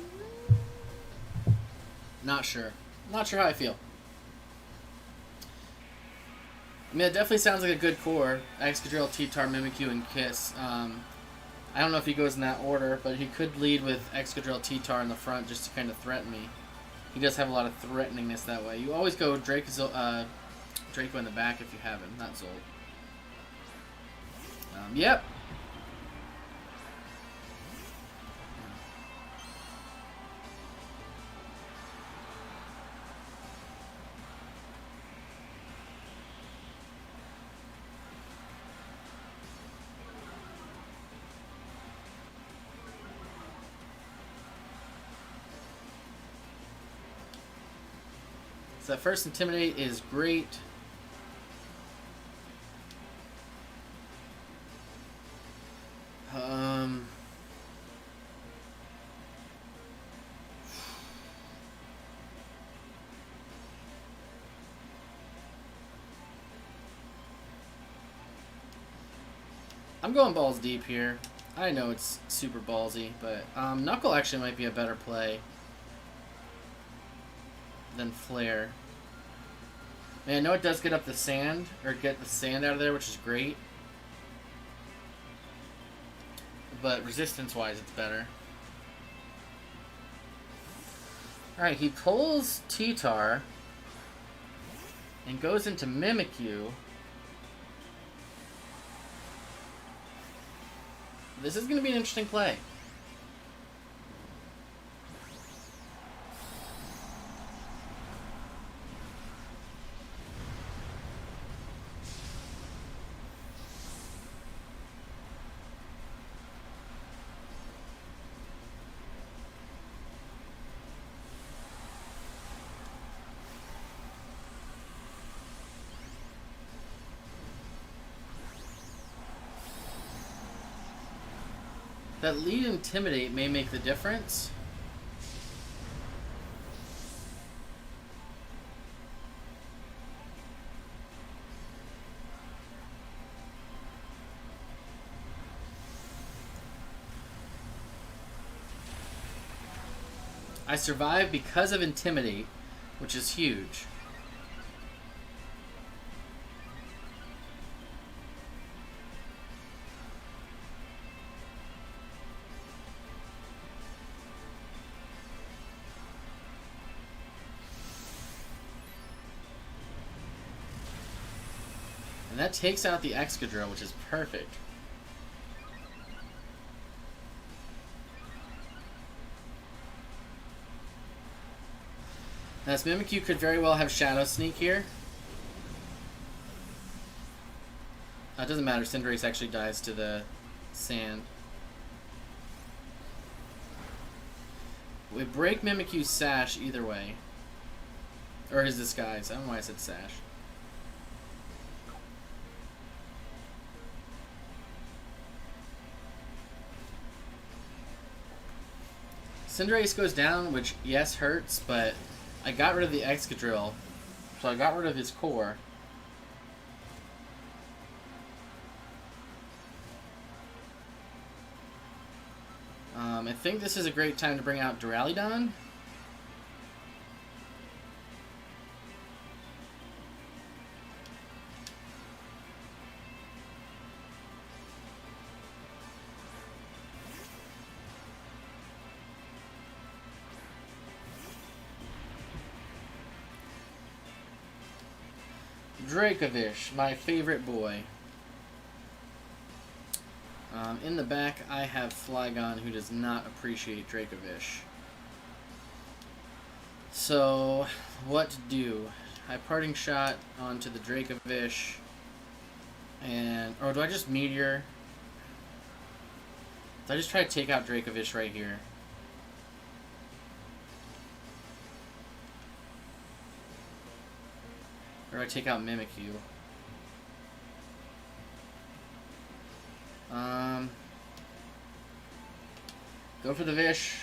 Not sure. Not sure how I feel. I mean, it definitely sounds like a good core. Excadrill, T-Tar, Mimikyu, and Kiss. I don't know if he goes in that order, but he could lead with Excadrill, T-Tar in the front just to kind of threaten me. He does have a lot of threateningness that way. You always go Draco in the back if you have him, not Zolt. Yep. So that first Intimidate is great. I'm going balls deep here. I know it's super ballsy, but Knuckle actually might be a better play than Flare. I mean, I know it does get up the sand, or get the sand out of there, which is great. But resistance-wise, it's better. Alright, he pulls T-Tar and goes into Mimikyu. This is going to be an interesting play. That lead Intimidate may make the difference. I survived because of Intimidate, which is huge. And that takes out the Excadrill, which is perfect. Now, this Mimikyu could very well have Shadow Sneak here. It doesn't matter, Cinderace actually dies to the sand. We break Mimikyu's Sash either way. Or his Disguise. I don't know why I said Sash. Cinderace goes down, which, yes, hurts, but I got rid of the Excadrill, so I got rid of his core. I think this is a great time to bring out Duraludon. Dracovish, my favorite boy. In the back, I have Flygon, who does not appreciate Dracovish. So, what to do? I Parting Shot onto the Dracovish, and... Or do I just Meteor? Do I just try to take out Dracovish right here? Or do I take out Mimikyu? Go for the Vish.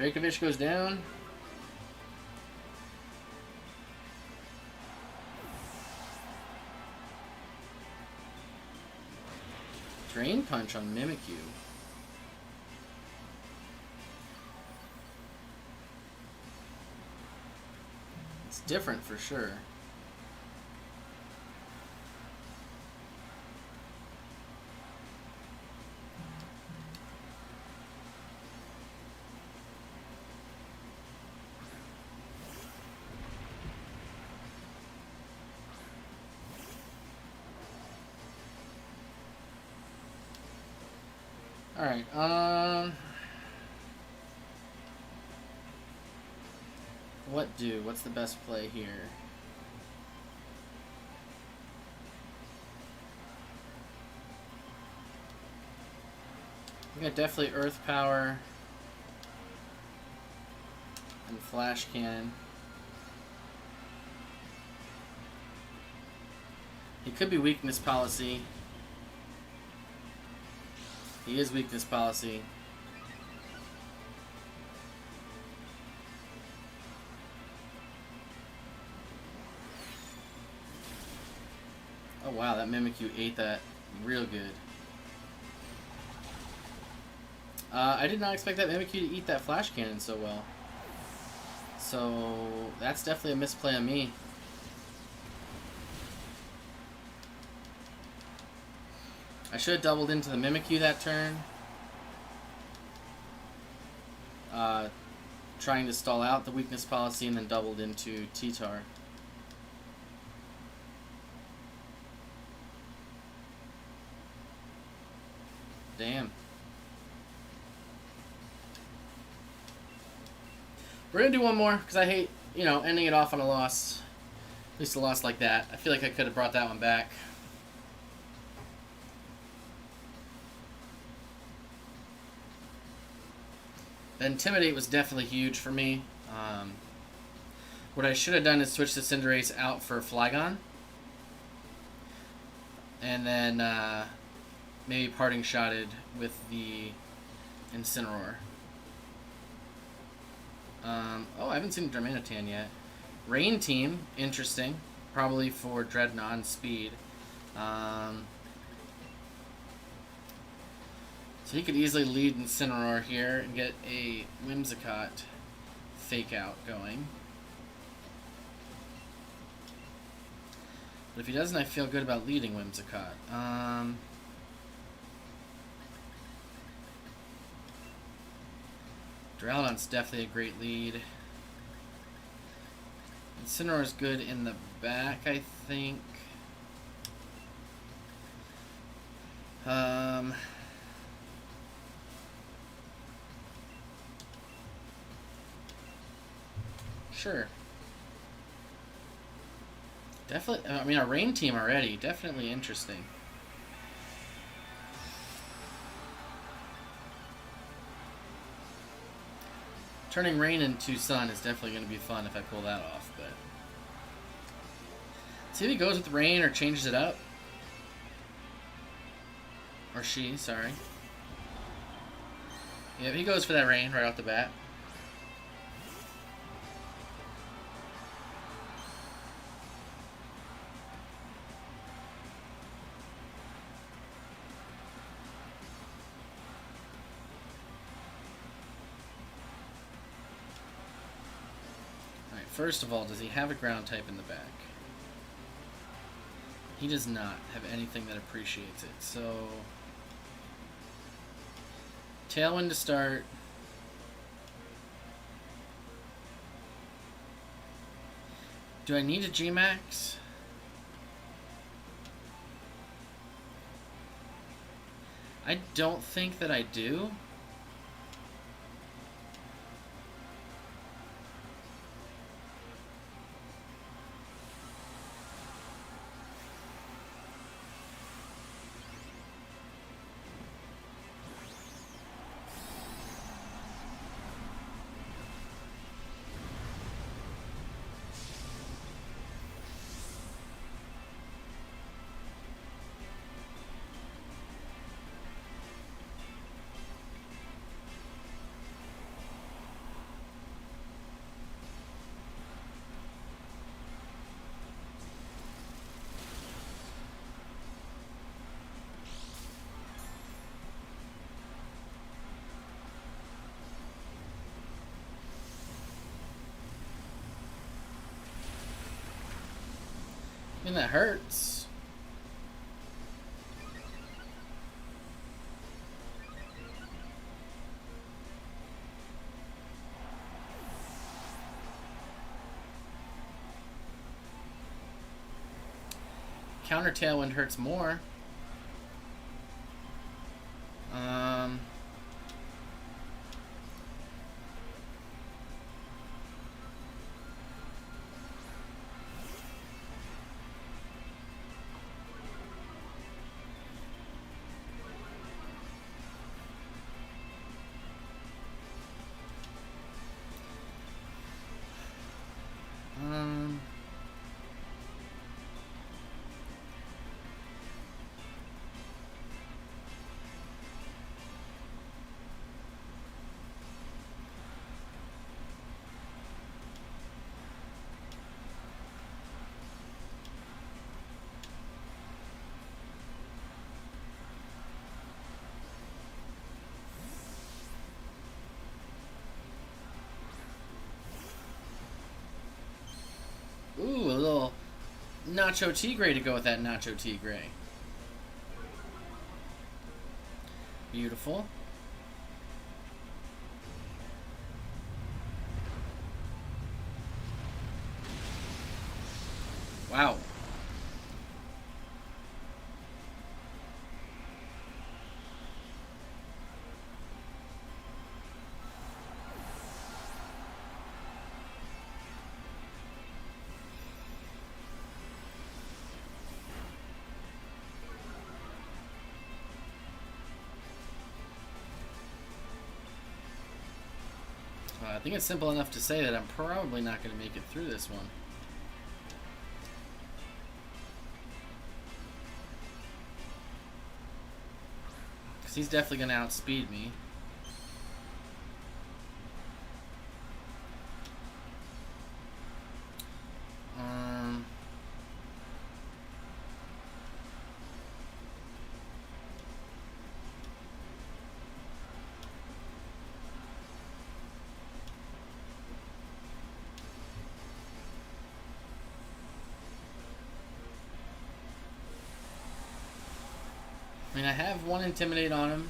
Dracovish goes down. Drain Punch on Mimikyu. It's different for sure. Alright, what do? What's the best play here? I think I definitely Earth Power and Flash Cannon. He could be Weakness Policy. He is Weakness Policy. Oh wow, that Mimikyu ate that real good. I did not expect that Mimikyu to eat that Flash Cannon so well. So that's definitely a misplay on me. I should have doubled into the Mimikyu that turn. Trying to stall out the Weakness Policy and then doubled into T-Tar. Damn. We're going to do one more because I hate, you know, ending it off on a loss. At least a loss like that. I feel like I could have brought that one back. The Intimidate was definitely huge for me. What I should have done is switch the Cinderace out for Flygon. And then maybe Parting Shotted with the Incineroar. Oh, I haven't seen Darmanitan yet. Rain Team, interesting. Probably for Dreadnought and Speed. So he could easily lead Incineroar here and get a Whimsicott Fake Out going. But if he doesn't, I feel good about leading Whimsicott. Duraludon's definitely a great lead. Incineroar's good in the back, I think. Sure. Definitely, I mean, a Rain Team already. Definitely interesting. Turning Rain into Sun is definitely going to be fun if I pull that off, but... See if he goes with Rain or changes it up. Or she, sorry. Yeah, he goes for that Rain right off the bat. First of all, does he have a ground type in the back? He does not have anything that appreciates it, so... Tailwind to start. Do I need a G-Max? I don't think that I do. And that hurts. Counter tailwind hurts more. Ooh, a little Nacho Tigre to go with that Nacho Tigre. Beautiful. Wow. I think it's simple enough to say that I'm probably not going to make it through this one. Because he's definitely going to outspeed me. I mean, I have one Intimidate on him.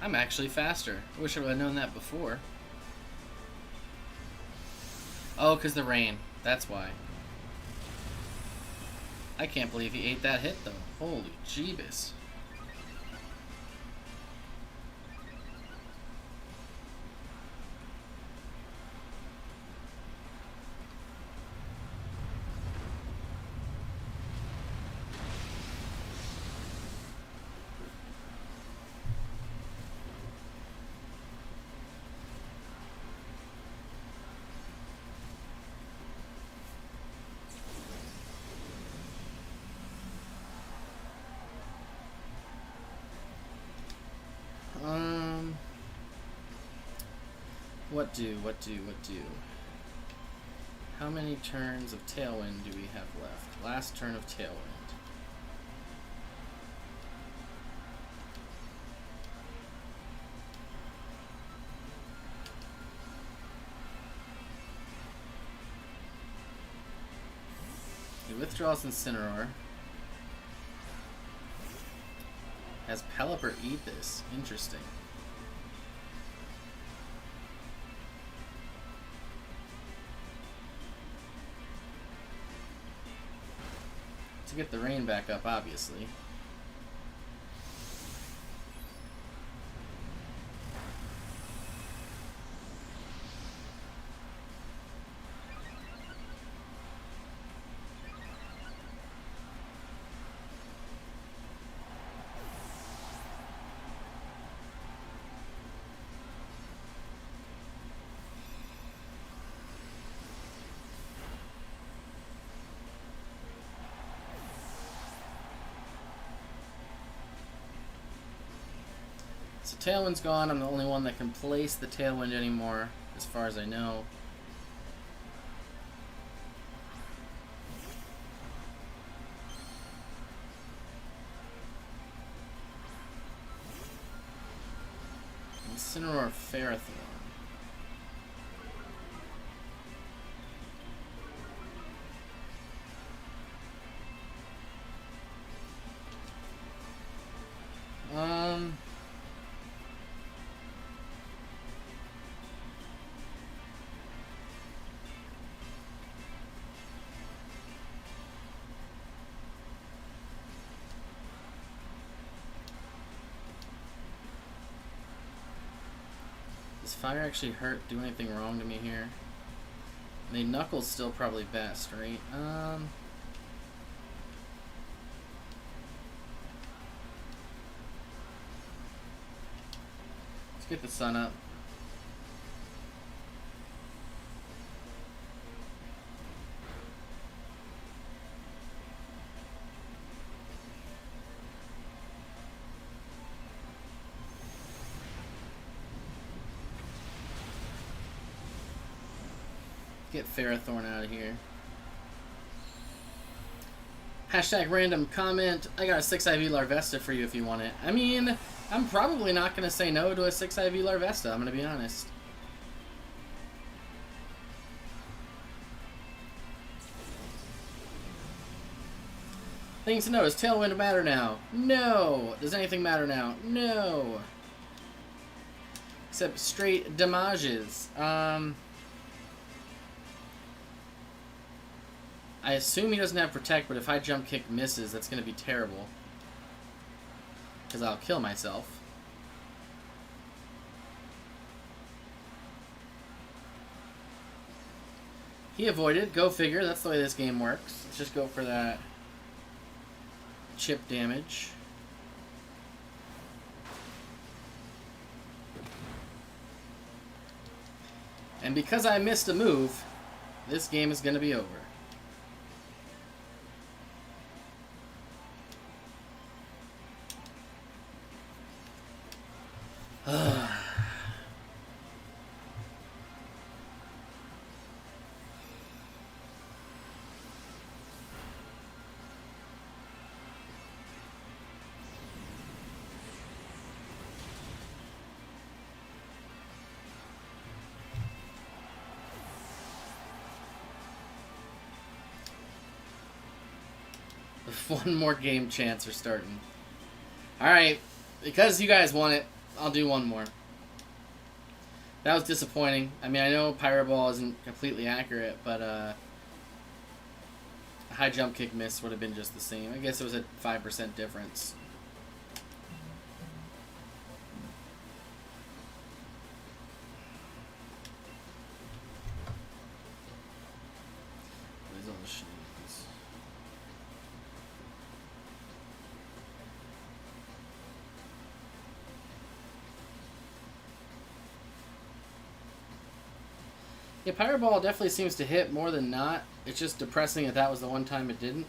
I'm actually faster. I wish I would have known that before. Oh, because the rain. That's why. I can't believe he ate that hit, though. Holy Jeebus. What do? How many turns of Tailwind do we have left? Last turn of Tailwind. He withdraws Incineroar. Has Pelipper eat this. Interesting. To get the rain back up, obviously. So Tailwind's gone. I'm the only one that can place the Tailwind anymore, as far as I know. Incineroar Ferrothorn. Does fire actually do anything wrong to me here? I mean, Knuckle's still probably best, right? Let's get the sun up. Get Ferrothorn out of here. Hashtag random comment. I got a 6 IV Larvesta for you if you want it. I mean, I'm probably not going to say no to a 6 IV Larvesta, I'm going to be honest. Things to know. Does Tailwind matter now? No. Does anything matter now? No. Except straight damages. I assume he doesn't have Protect, but if High Jump Kick misses, that's going to be terrible. Because I'll kill myself. He avoided. Go figure. That's the way this game works. Let's just go for that chip damage. And because I missed a move, this game is going to be over. One more game chance are starting. Alright, because you guys want it, I'll do one more. That was disappointing. I mean, I know Pyro Ball isn't completely accurate, but a High Jump Kick miss would have been just the same. I guess it was a 5% difference. Where's all the shinies? Yeah, Pyro Ball definitely seems to hit more than not. It's just depressing that that was the one time it didn't.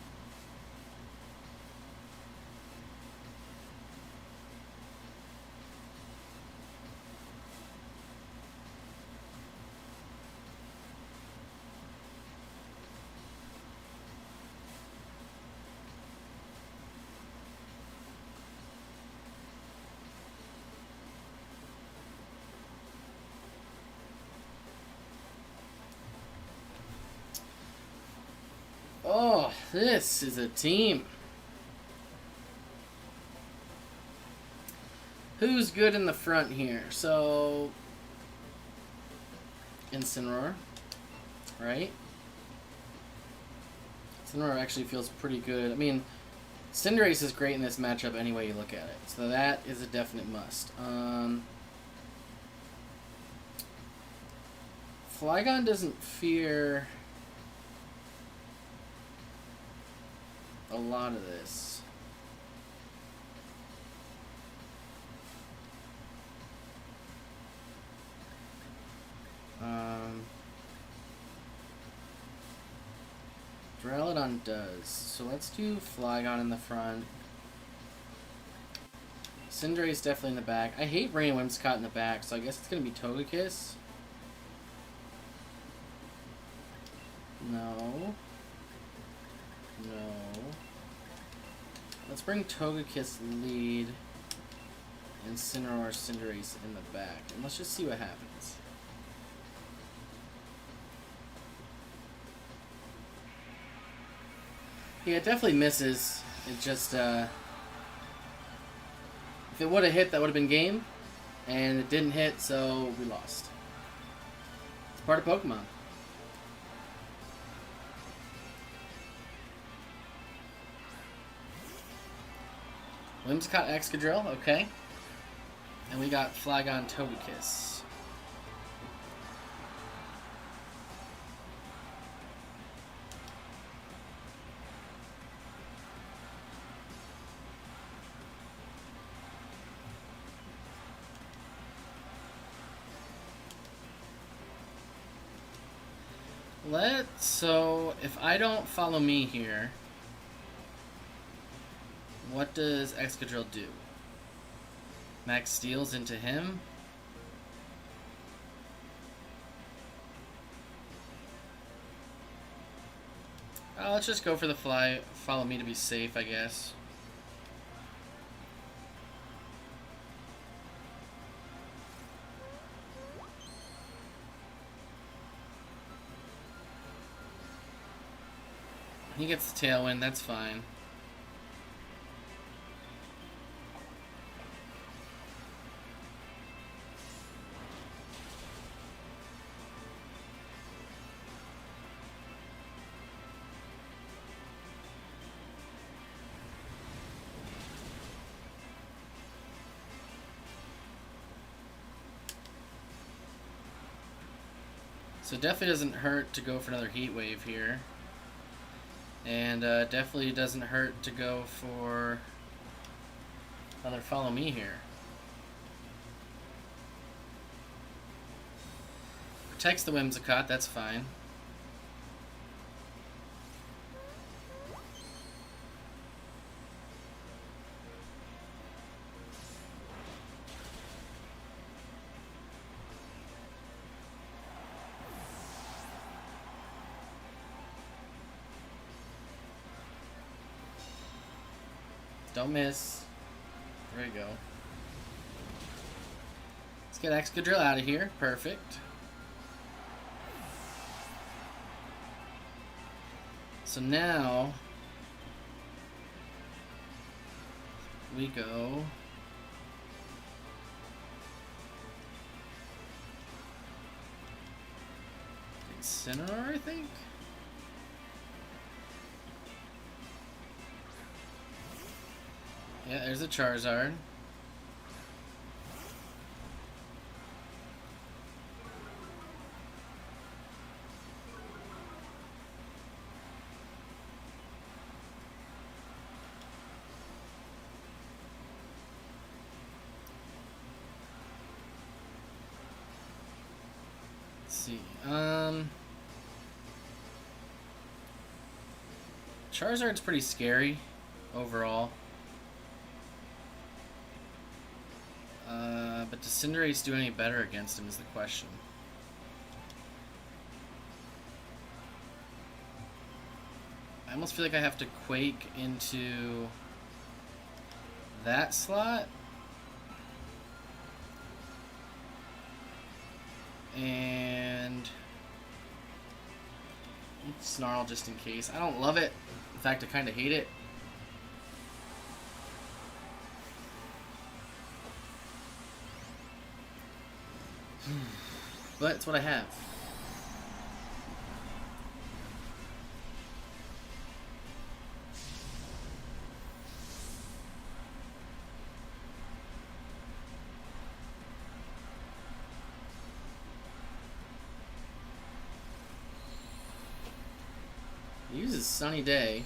Oh, this is a team. Who's good in the front here? So, Incineroar, right? Incineroar actually feels pretty good. I mean, Cinderace is great in this matchup any way you look at it. So that is a definite must. Flygon doesn't fear a lot of this. Duraludon does. So let's do Flygon in the front. Cinderace definitely in the back. I hate bringing Whimsicott in the back, so I guess it's going to be Togekiss. No. No. Let's bring Togekiss lead and Cineroar Cinderace in the back. And let's just see what happens. Yeah, it definitely misses. It just, if it would have hit, that would have been game. And it didn't hit, so we lost. It's part of Pokemon. Whimsicott Excadrill, okay. And we got Flygon Togekiss. So if I don't follow me here, what does Excadrill do? Max Steals into him. Let's just go for the follow me to be safe, I guess. He gets the Tailwind, that's fine. So it definitely doesn't hurt to go for another Heat Wave here. And definitely doesn't hurt to go for another Follow Me here. Protects the Whimsicott, that's fine. Don't miss. There you go. Let's get Excadrill out of here. Perfect. So now we go Incineroar, I think. Yeah, there's a Charizard. Let's see. Charizard's pretty scary overall. But does Cinderace do any better against him is the question. I almost feel like I have to Quake into that slot. And Snarl just in case. I don't love it. In fact, I kind of hate it. But it's what I have. He uses Sunny Day.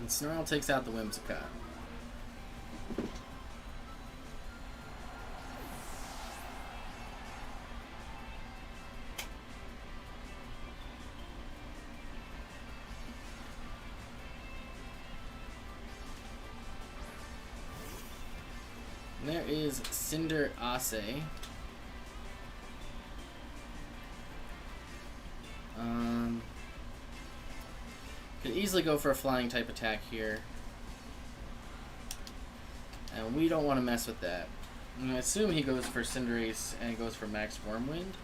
And Snarl takes out the Whimsicott. And there is Cinder Ace. Could easily go for a flying type attack here. And we don't want to mess with that. I assume he goes for Cinderace and goes for Max Wormwind.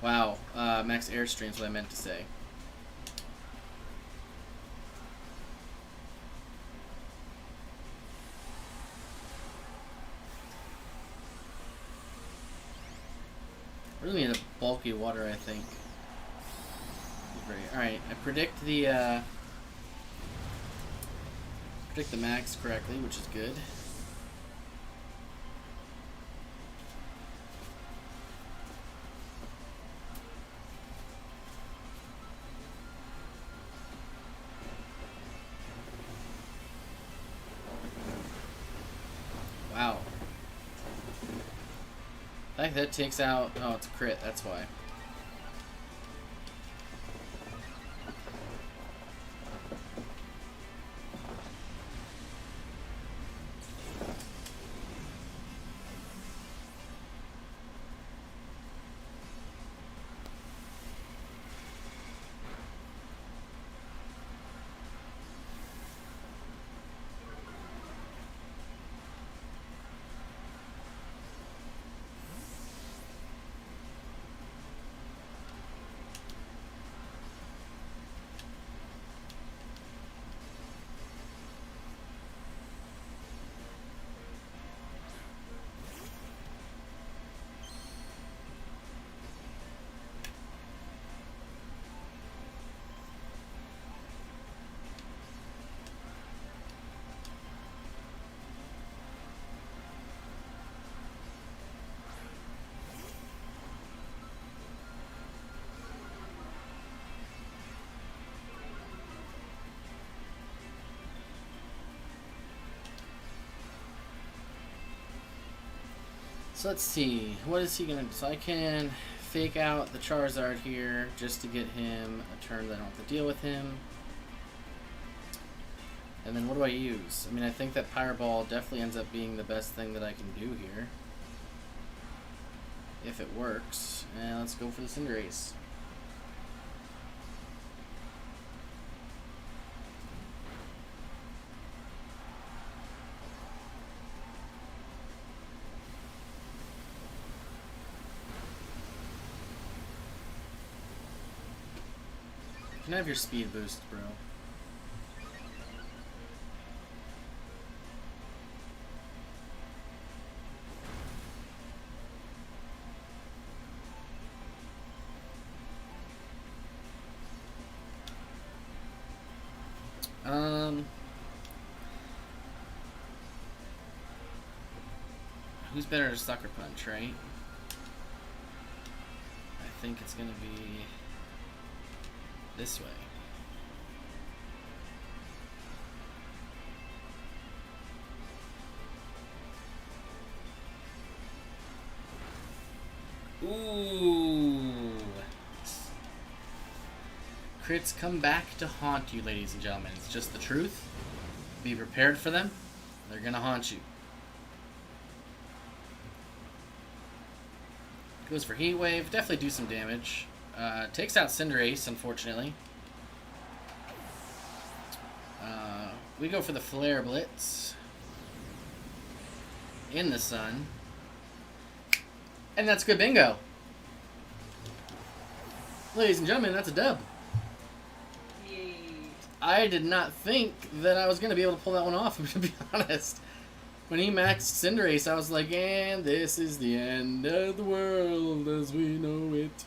Wow, Max Airstream is what I meant to say. Really need a bulky water, I think. Alright, I predict the max correctly, which is good. Wow. I think that takes out... Oh, it's a crit, that's why. So let's see, what is he gonna do? So I can fake out the Charizard here just to get him a turn that I don't have to deal with him. And then what do I use? I mean, I think that Pyro Ball definitely ends up being the best thing that I can do here. If it works. And let's go for the Cinderace. You can have your speed boost, bro. Who's better at a Sucker Punch, right? I think it's gonna be this way. Ooh. Crits come back to haunt you, ladies and gentlemen. It's just the truth. Be prepared for them. They're gonna haunt you. Goes for Heat Wave. Definitely do some damage. Takes out Cinderace, unfortunately. We go for the Flare Blitz. In the sun. And that's good bingo. Ladies and gentlemen, that's a dub. Yay. I did not think that I was going to be able to pull that one off, to be honest. When he maxed Cinderace, I was like, and this is the end of the world as we know it.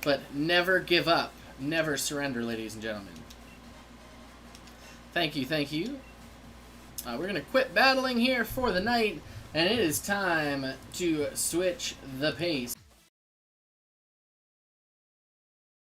But never give up. Never surrender, ladies and gentlemen. Thank you, thank you. We're going to quit battling here for the night And it is time to switch the pace.